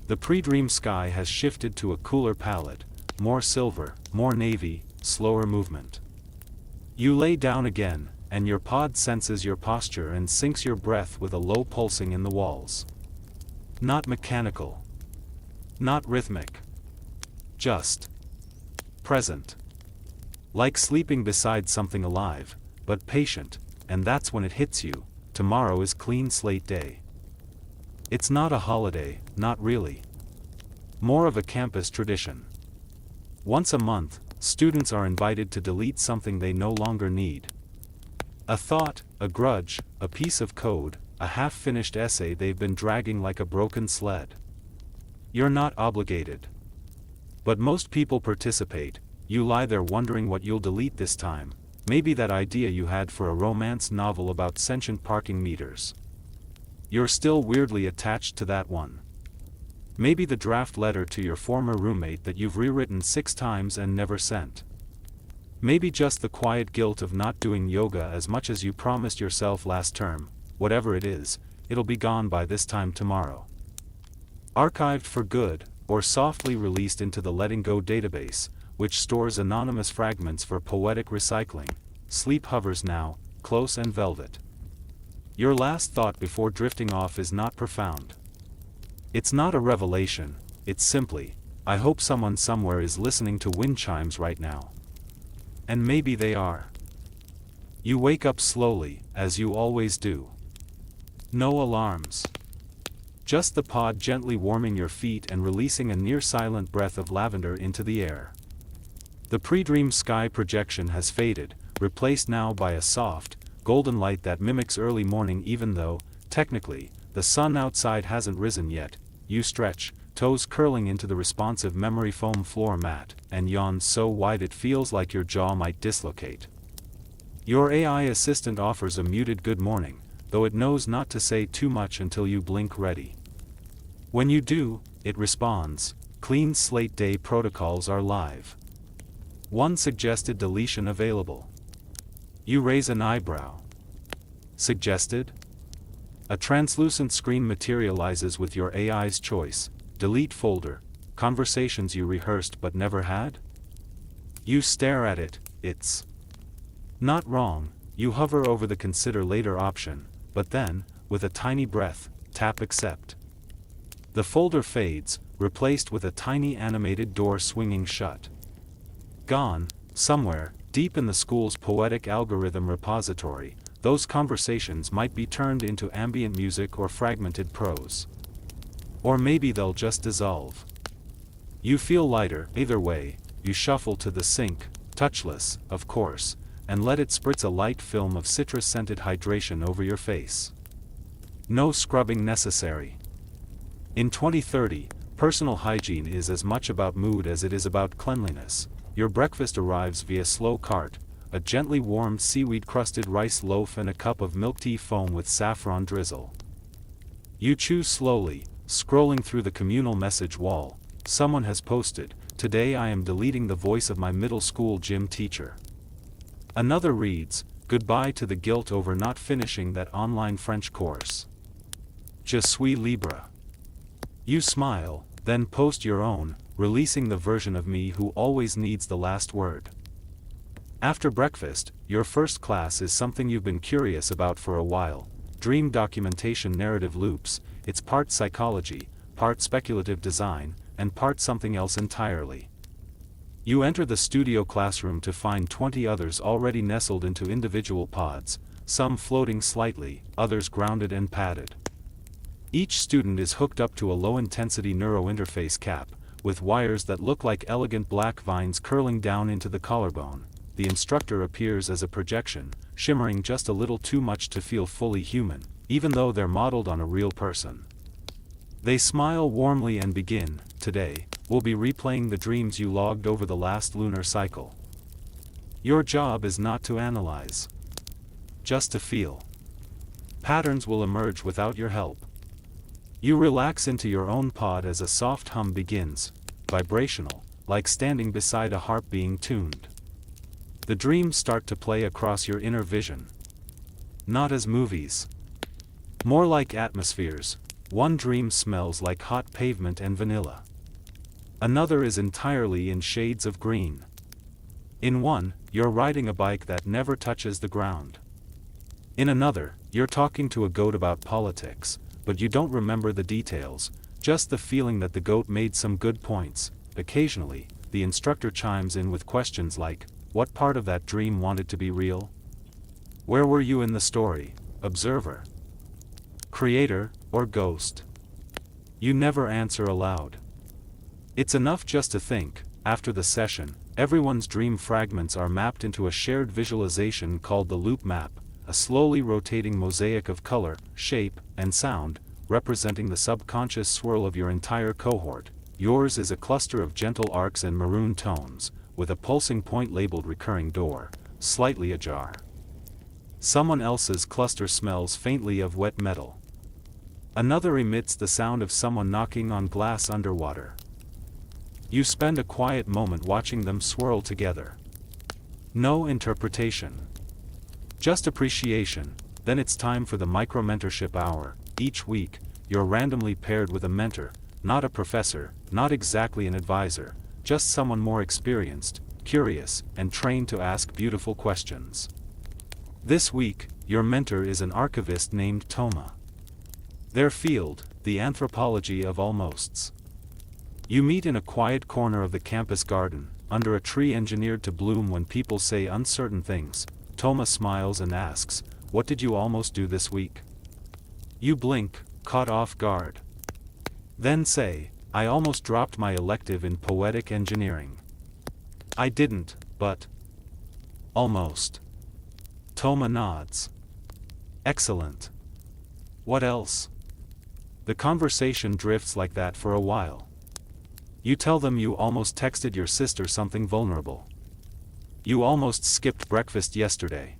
The pre-dream sky has shifted to a cooler palette, more silver, more navy, slower movement. You lay down again, and your pod senses your posture and syncs your breath with a low pulsing in the walls. Not mechanical. Not rhythmic. Just present. Like sleeping beside something alive, but patient, and that's when it hits you. Tomorrow is clean slate day. It's not a holiday, not really. More of a campus tradition. Once a month, students are invited to delete something they no longer need. A thought, a grudge, a piece of code, a half-finished essay they've been dragging like a broken sled. You're not obligated. But most people participate. You lie there wondering what you'll delete this time. Maybe that idea you had for a romance novel about sentient parking meters. You're still weirdly attached to that one. Maybe the draft letter to your former roommate that you've rewritten 6 times and never sent. Maybe just the quiet guilt of not doing yoga as much as you promised yourself last term. Whatever it is, it'll be gone by this time tomorrow. Archived for good, or softly released into the Letting Go database, which stores anonymous fragments for poetic recycling. Sleep hovers now, close and velvet. Your last thought before drifting off is not profound. It's not a revelation, it's simply, I hope someone somewhere is listening to wind chimes right now. And maybe they are. You wake up slowly, as you always do. No alarms. Just the pod gently warming your feet and releasing a near-silent breath of lavender into the air. The pre-dream sky projection has faded, replaced now by a soft, golden light that mimics early morning even though, technically, the sun outside hasn't risen yet. You stretch, toes curling into the responsive memory foam floor mat, and yawn so wide it feels like your jaw might dislocate. Your AI assistant offers a muted good morning, though it knows not to say too much until you blink ready. When you do, it responds, clean slate day protocols are live. One suggested deletion available. You raise an eyebrow. Suggested? A translucent screen materializes with your AI's choice, delete folder, conversations you rehearsed but never had? You stare at it, it's not wrong. You hover over the consider later option, but then, with a tiny breath, tap accept. The folder fades, replaced with a tiny animated door swinging shut. Gone, somewhere, deep in the school's poetic algorithm repository, those conversations might be turned into ambient music or fragmented prose. Or maybe they'll just dissolve. You feel lighter, either way, you shuffle to the sink, touchless, of course, and let it spritz a light film of citrus-scented hydration over your face. No scrubbing necessary. In 2030, personal hygiene is as much about mood as it is about cleanliness. Your breakfast arrives via slow cart, a gently warmed seaweed-crusted rice loaf and a cup of milk tea foam with saffron drizzle. You chew slowly, scrolling through the communal message wall. Someone has posted, "Today I am deleting the voice of my middle school gym teacher." Another reads, "Goodbye to the guilt over not finishing that online French course. Je suis libre." You smile, then post your own, releasing the version of me who always needs the last word. After breakfast, your first class is something you've been curious about for a while. Dream documentation narrative loops. It's part psychology, part speculative design, and part something else entirely. You enter the studio classroom to find 20 others already nestled into individual pods, some floating slightly, others grounded and padded. Each student is hooked up to a low-intensity neurointerface cap, with wires that look like elegant black vines curling down into the collarbone. The instructor appears as a projection, shimmering just a little too much to feel fully human, even though they're modeled on a real person. They smile warmly and begin, "Today, we'll be replaying the dreams you logged over the last lunar cycle." Your job is not to analyze, just to feel. Patterns will emerge without your help. You relax into your own pod as a soft hum begins, vibrational, like standing beside a harp being tuned. The dreams start to play across your inner vision. Not as movies. More like atmospheres. One dream smells like hot pavement and vanilla. Another is entirely in shades of green. In one, you're riding a bike that never touches the ground. In another, you're talking to a goat about politics, but you don't remember the details, just the feeling that the goat made some good points. Occasionally, the instructor chimes in with questions like, "What part of that dream wanted to be real? Where were you in the story, observer, creator, or ghost?" You never answer aloud. It's enough just to think. After the session, everyone's dream fragments are mapped into a shared visualization called the loop map, a slowly rotating mosaic of color, shape, and sound, representing the subconscious swirl of your entire cohort. Yours is a cluster of gentle arcs and maroon tones, with a pulsing point labeled recurring door, slightly ajar. Someone else's cluster smells faintly of wet metal. Another emits the sound of someone knocking on glass underwater. You spend a quiet moment watching them swirl together. No interpretation. Just appreciation. Then it's time for the micro-mentorship hour. Each week, you're randomly paired with a mentor, not a professor, not exactly an advisor, just someone more experienced, curious, and trained to ask beautiful questions. This week, your mentor is an archivist named Toma. Their field, the anthropology of almosts. You meet in a quiet corner of the campus garden, under a tree engineered to bloom when people say uncertain things. Toma smiles and asks, "What did you almost do this week?" You blink, caught off guard. Then say, "I almost dropped my elective in poetic engineering." "I didn't, but..." "Almost." Toma nods. "Excellent. What else?" The conversation drifts like that for a while. You tell them you almost texted your sister something vulnerable. You almost skipped breakfast yesterday.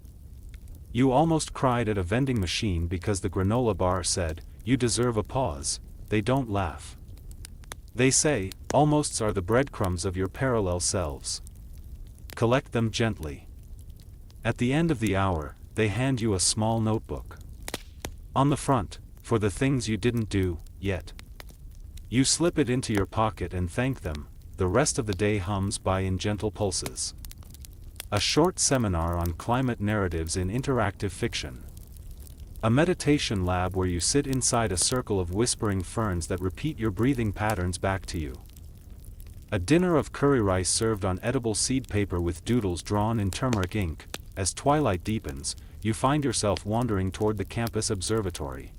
You almost cried at a vending machine because the granola bar said, "You deserve a pause." They don't laugh. They say, almosts are the breadcrumbs of your parallel selves. Collect them gently. At the end of the hour, they hand you a small notebook. On the front, "For the things you didn't do, yet." You slip it into your pocket and thank them. The rest of the day hums by in gentle pulses. A short seminar on climate narratives in interactive fiction. A meditation lab where you sit inside a circle of whispering ferns that repeat your breathing patterns back to you. A dinner of curry rice served on edible seed paper with doodles drawn in turmeric ink. As twilight deepens, you find yourself wandering toward the campus observatory.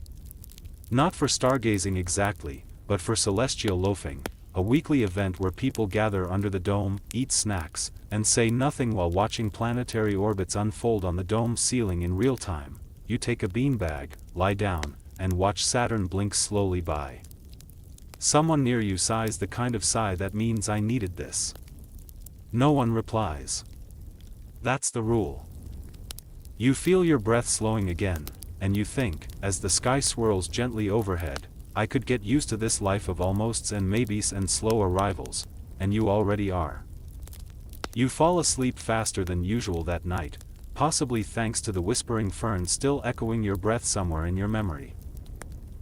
Not for stargazing exactly, but for celestial loafing. a weekly event where people gather under the dome, eat snacks, and say nothing while watching planetary orbits unfold on the dome ceiling in real time. You take a beanbag, lie down, and watch Saturn blink slowly by. Someone near you sighs the kind of sigh that means "I needed this." No one replies. That's the rule. You feel your breath slowing again, and you think, as the sky swirls gently overhead, "I could get used to this life of almosts and maybes and slow arrivals," and you already are. You fall asleep faster than usual that night, possibly thanks to the whispering fern still echoing your breath somewhere in your memory.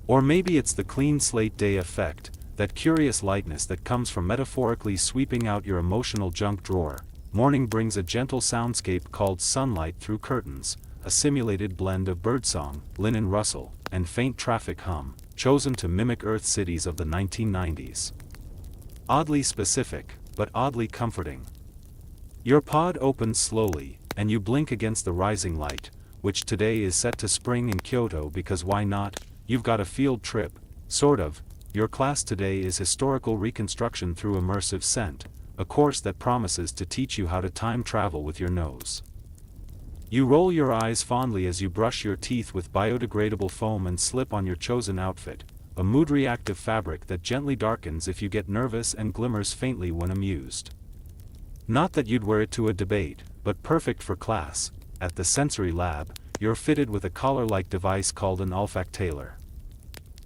Or maybe it's the clean slate day effect, that curious lightness that comes from metaphorically sweeping out your emotional junk drawer. Morning brings a gentle soundscape called sunlight through curtains, a simulated blend of birdsong, linen rustle, and faint traffic hum, chosen to mimic Earth cities of the 1990s. Oddly specific, but oddly comforting. Your pod opens slowly, and you blink against the rising light, which today is set to spring in Kyoto because why not? You've got a field trip, sort of. Your class today is historical reconstruction through immersive scent, a course that promises to teach you how to time travel with your nose. You roll your eyes fondly as you brush your teeth with biodegradable foam and slip on your chosen outfit, a mood-reactive fabric that gently darkens if you get nervous and glimmers faintly when amused. Not that you'd wear it to a debate, but perfect for class. At the sensory lab, you're fitted with a collar-like device called an olfactator.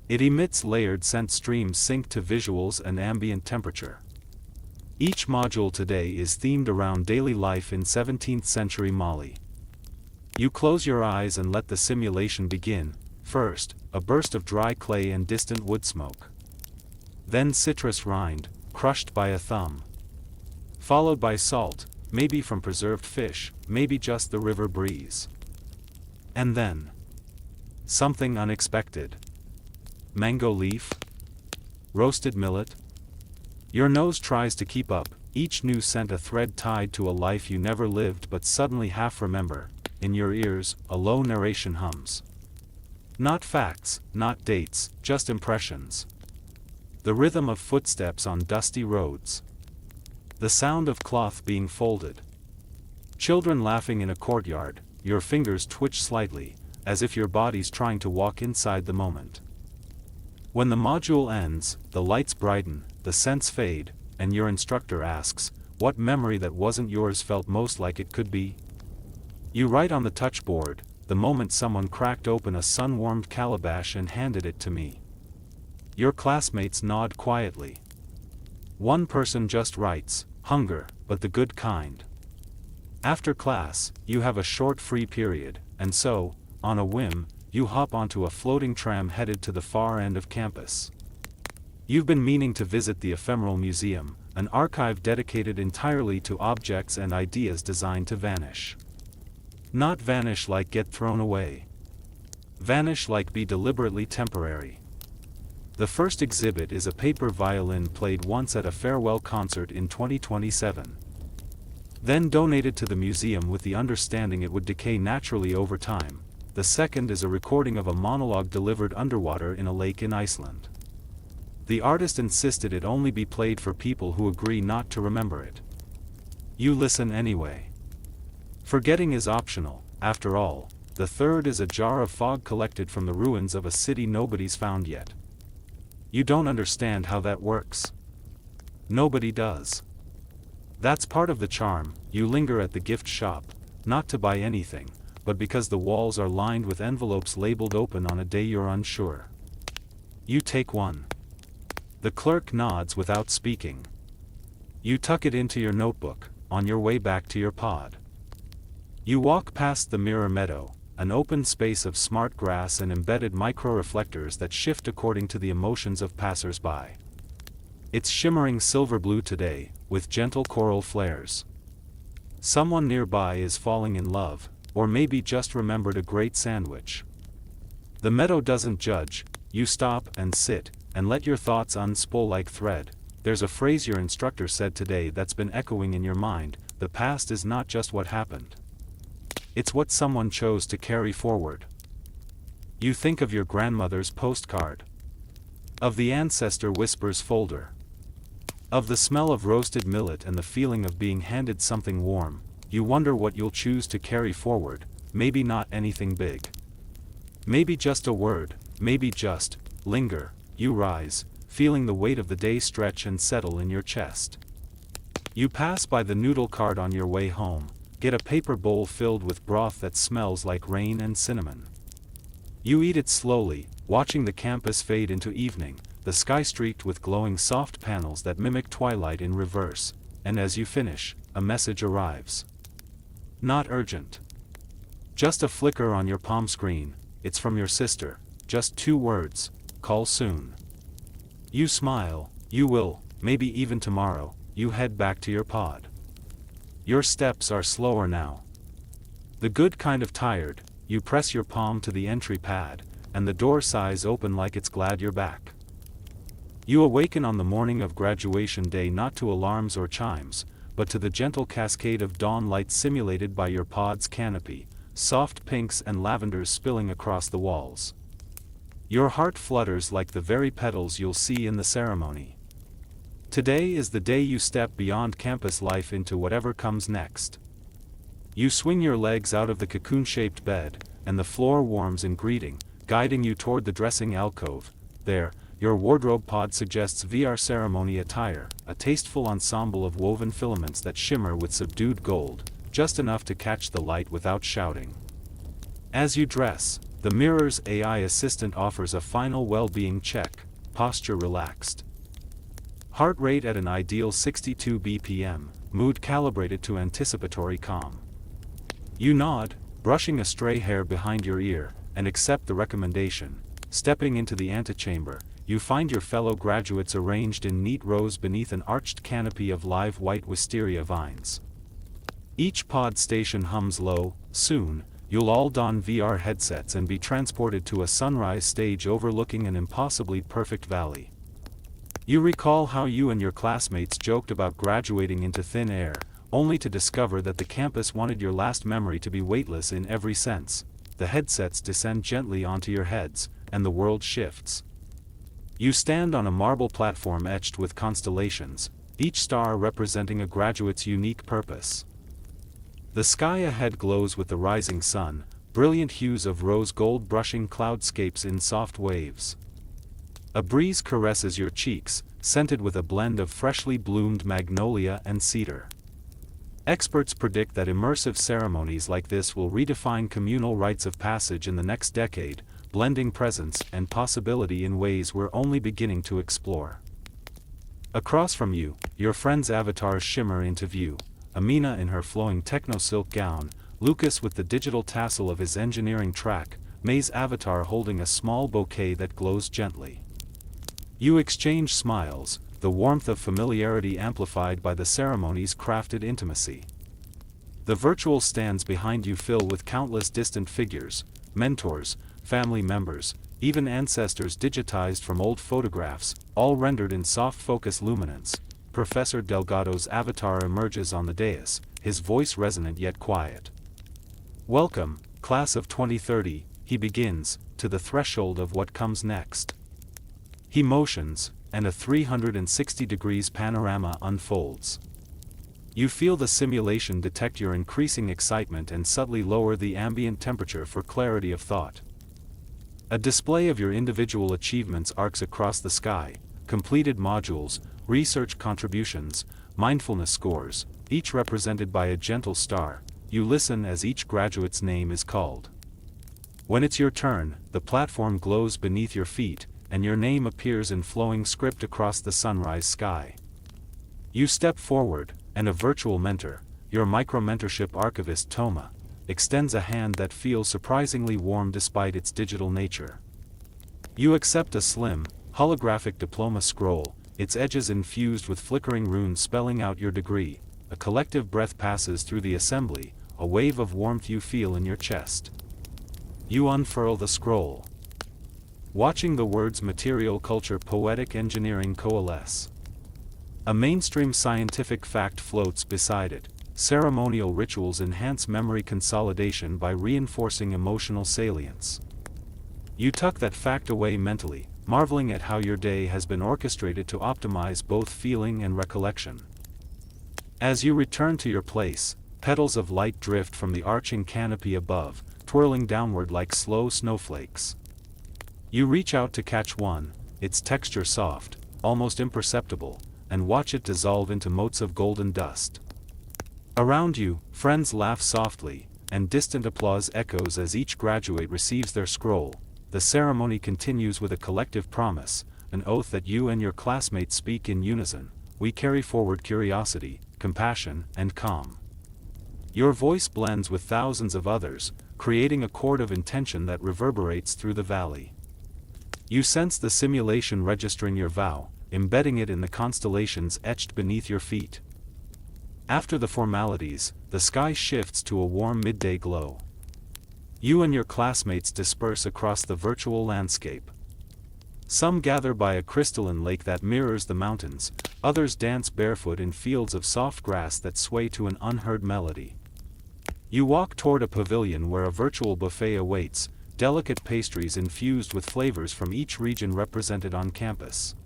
It emits layered scent streams synced to visuals and ambient temperature. Each module today is themed around daily life in 17th century Mali. You close your eyes and let the simulation begin. First, a burst of dry clay and distant wood smoke. Then citrus rind, crushed by a thumb. Followed by salt, maybe from preserved fish, maybe just the river breeze. And then something unexpected. Mango leaf? Roasted millet? Your nose tries to keep up, each new scent a thread tied to a life you never lived but suddenly half remember. In your ears, a low narration hums. Not facts, not dates, just impressions. The rhythm of footsteps on dusty roads. The sound of cloth being folded. Children laughing in a courtyard, your fingers twitch slightly, as if your body's trying to walk inside the moment. When the module ends, the lights brighten, the scents fade, and your instructor asks, what memory that wasn't yours felt most like it could be? You write on the touchboard, the moment someone cracked open a sun-warmed calabash and handed it to me. Your classmates nod quietly. One person just writes, hunger, but the good kind. After class, you have a short free period, and so, on a whim, you hop onto a floating tram headed to the far end of campus. You've been meaning to visit the Ephemeral Museum, an archive dedicated entirely to objects and ideas designed to vanish. Not vanish like get thrown away. Vanish like be deliberately temporary. The first exhibit is a paper violin played once at a farewell concert in 2027. Then donated to the museum with the understanding it would decay naturally over time. The second is a recording of a monologue delivered underwater in a lake in Iceland. The artist insisted it only be played for people who agree not to remember it. You listen anyway. Forgetting is optional, after all. The third is a jar of fog collected from the ruins of a city nobody's found yet. You don't understand how that works. Nobody does. That's part of the charm. You linger at the gift shop, not to buy anything, but because the walls are lined with envelopes labeled open on a day you're unsure. You take one. The clerk nods without speaking. You tuck it into your notebook, on your way back to your pod. You walk past the mirror meadow, an open space of smart grass and embedded micro-reflectors that shift according to the emotions of passers-by. It's shimmering silver blue today, with gentle coral flares. Someone nearby is falling in love, or maybe just remembered a great sandwich. The meadow doesn't judge. You stop and sit, and let your thoughts unspool like thread. There's a phrase your instructor said today that's been echoing in your mind: the past is not just what happened. It's what someone chose to carry forward. You think of your grandmother's postcard. Of the Ancestor Whispers folder. Of the smell of roasted millet and the feeling of being handed something warm, you wonder what you'll choose to carry forward. Maybe not anything big. Maybe just a word, maybe just, linger. You rise, feeling the weight of the day stretch and settle in your chest. You pass by the noodle cart on your way home, get a paper bowl filled with broth that smells like rain and cinnamon. You eat it slowly, watching the campus fade into evening, the sky streaked with glowing soft panels that mimic twilight in reverse, and as you finish, a message arrives. Not urgent. Just a flicker on your palm screen. It's from your sister, just 2 words, call soon. You smile, you will, maybe even tomorrow. You head back to your pod. Your steps are slower now. The good kind of tired. You press your palm to the entry pad, and the door sighs open like it's glad you're back. You awaken on the morning of graduation day not to alarms or chimes, but to the gentle cascade of dawn light simulated by your pod's canopy, soft pinks and lavenders spilling across the walls. Your heart flutters like the very petals you'll see in the ceremony. Today is the day you step beyond campus life into whatever comes next. You swing your legs out of the cocoon-shaped bed, and the floor warms in greeting, guiding you toward the dressing alcove. There, your wardrobe pod suggests VR ceremony attire, a tasteful ensemble of woven filaments that shimmer with subdued gold, just enough to catch the light without shouting. As you dress, the mirror's AI assistant offers a final well-being check, posture relaxed. Heart rate at an ideal 62 BPM, mood calibrated to anticipatory calm. You nod, brushing a stray hair behind your ear, and accept the recommendation. Stepping into the antechamber, you find your fellow graduates arranged in neat rows beneath an arched canopy of live white wisteria vines. Each pod station hums low. Soon, you'll all don VR headsets and be transported to a sunrise stage overlooking an impossibly perfect valley. You recall how you and your classmates joked about graduating into thin air, only to discover that the campus wanted your last memory to be weightless in every sense. The headsets descend gently onto your heads, and the world shifts. You stand on a marble platform etched with constellations, each star representing a graduate's unique purpose. The sky ahead glows with the rising sun, brilliant hues of rose gold brushing cloudscapes in soft waves. A breeze caresses your cheeks, scented with a blend of freshly bloomed magnolia and cedar. Experts predict that immersive ceremonies like this will redefine communal rites of passage in the next decade, blending presence and possibility in ways we're only beginning to explore. Across from you, your friends' avatars shimmer into view, Amina in her flowing techno-silk gown, Lucas with the digital tassel of his engineering track, May's avatar holding a small bouquet that glows gently. You exchange smiles, the warmth of familiarity amplified by the ceremony's crafted intimacy. The virtual stands behind you fill with countless distant figures, mentors, family members, even ancestors digitized from old photographs, all rendered in soft focus luminance. Professor Delgado's avatar emerges on the dais, his voice resonant yet quiet. Welcome, class of 2030, he begins, to the threshold of what comes next. He motions, and a 360 degrees panorama unfolds. You feel the simulation detect your increasing excitement and subtly lower the ambient temperature for clarity of thought. A display of your individual achievements arcs across the sky, completed modules, research contributions, mindfulness scores, each represented by a gentle star. You listen as each graduate's name is called. When it's your turn, the platform glows beneath your feet, and your name appears in flowing script across the sunrise sky. You step forward, and a virtual mentor, your micro-mentorship archivist Toma, extends a hand that feels surprisingly warm despite its digital nature. You accept a slim, holographic diploma scroll, its edges infused with flickering runes spelling out your degree. A collective breath passes through the assembly, a wave of warmth you feel in your chest. You unfurl the scroll, watching the words material culture poetic engineering coalesce. A mainstream scientific fact floats beside it. Ceremonial rituals enhance memory consolidation by reinforcing emotional salience. You tuck that fact away mentally, marveling at how your day has been orchestrated to optimize both feeling and recollection. As you return to your place, petals of light drift from the arching canopy above, twirling downward like slow snowflakes. You reach out to catch one, its texture soft, almost imperceptible, and watch it dissolve into motes of golden dust. Around you, friends laugh softly, and distant applause echoes as each graduate receives their scroll. The ceremony continues with a collective promise, an oath that you and your classmates speak in unison: we carry forward curiosity, compassion, and calm. Your voice blends with thousands of others, creating a chord of intention that reverberates through the valley. You sense the simulation registering your vow, embedding it in the constellations etched beneath your feet. After the formalities, the sky shifts to a warm midday glow. You and your classmates disperse across the virtual landscape. Some gather by a crystalline lake that mirrors the mountains, others dance barefoot in fields of soft grass that sway to an unheard melody. You walk toward a pavilion where a virtual buffet awaits, delicate pastries infused with flavors from each region represented on campus.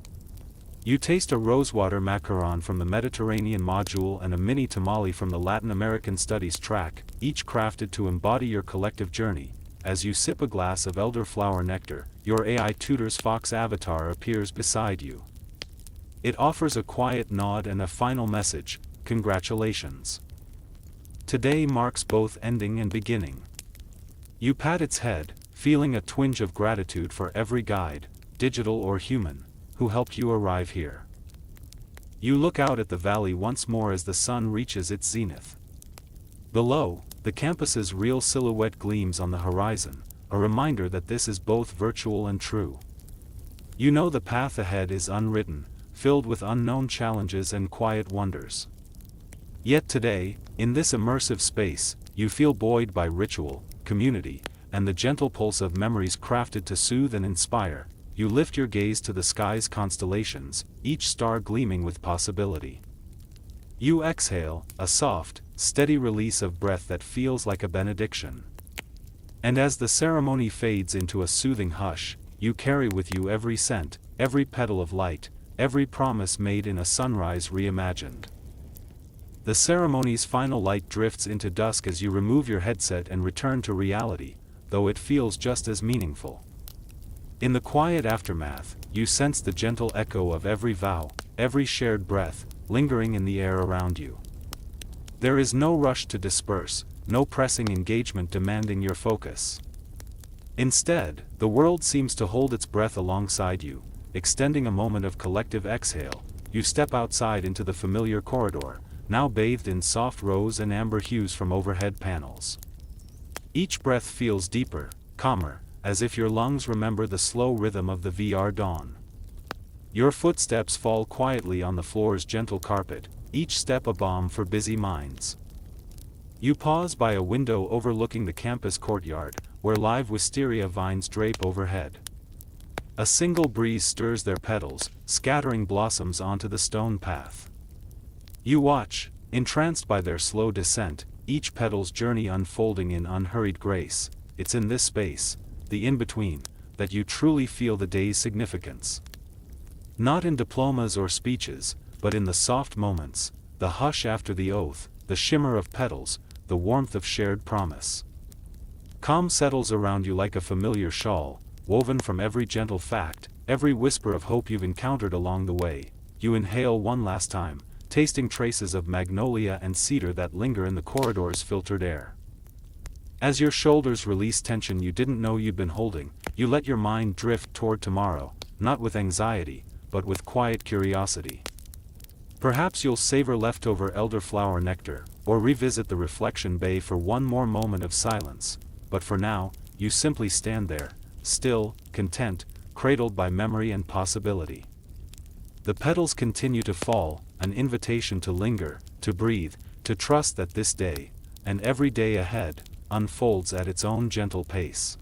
You taste a rosewater macaron from the Mediterranean module and a mini tamale from the Latin American Studies track, each crafted to embody your collective journey. As you sip a glass of elderflower nectar, your AI tutor's fox avatar appears beside you. It offers a quiet nod and a final message: congratulations. Today marks both ending and beginning. You pat its head, feeling a twinge of gratitude for every guide, digital or human, who helped you arrive here. You look out at the valley once more as the sun reaches its zenith. Below, the campus's real silhouette gleams on the horizon, a reminder that this is both virtual and true. You know the path ahead is unwritten, filled with unknown challenges and quiet wonders. Yet today, in this immersive space, you feel buoyed by ritual, community, and the gentle pulse of memories crafted to soothe and inspire. You lift your gaze to the sky's constellations, each star gleaming with possibility. You exhale, a soft, steady release of breath that feels like a benediction. And as the ceremony fades into a soothing hush, you carry with you every scent, every petal of light, every promise made in a sunrise reimagined. The ceremony's final light drifts into dusk as you remove your headset and return to reality, though it feels just as meaningful. In the quiet aftermath, you sense the gentle echo of every vow, every shared breath, lingering in the air around you. There is no rush to disperse, no pressing engagement demanding your focus. Instead, the world seems to hold its breath alongside you, extending a moment of collective exhale. You step outside into the familiar corridor, now bathed in soft rose and amber hues from overhead panels. Each breath feels deeper, calmer, as if your lungs remember the slow rhythm of the VR dawn. Your footsteps fall quietly on the floor's gentle carpet, each step a balm for busy minds. You pause by a window overlooking the campus courtyard, where live wisteria vines drape overhead. A single breeze stirs their petals, scattering blossoms onto the stone path. You watch, entranced by their slow descent, each petal's journey unfolding in unhurried grace. It's in this space, the in-between, that you truly feel the day's significance. Not in diplomas or speeches, but in the soft moments, the hush after the oath, the shimmer of petals, the warmth of shared promise. Calm settles around you like a familiar shawl, woven from every gentle fact, every whisper of hope you've encountered along the way. You inhale one last time, tasting traces of magnolia and cedar that linger in the corridor's filtered air. As your shoulders release tension you didn't know you'd been holding, you let your mind drift toward tomorrow, not with anxiety, but with quiet curiosity. Perhaps you'll savor leftover elderflower nectar, or revisit the reflection bay for one more moment of silence, but for now, you simply stand there, still, content, cradled by memory and possibility. The petals continue to fall, an invitation to linger, to breathe, to trust that this day, and every day ahead, unfolds at its own gentle pace.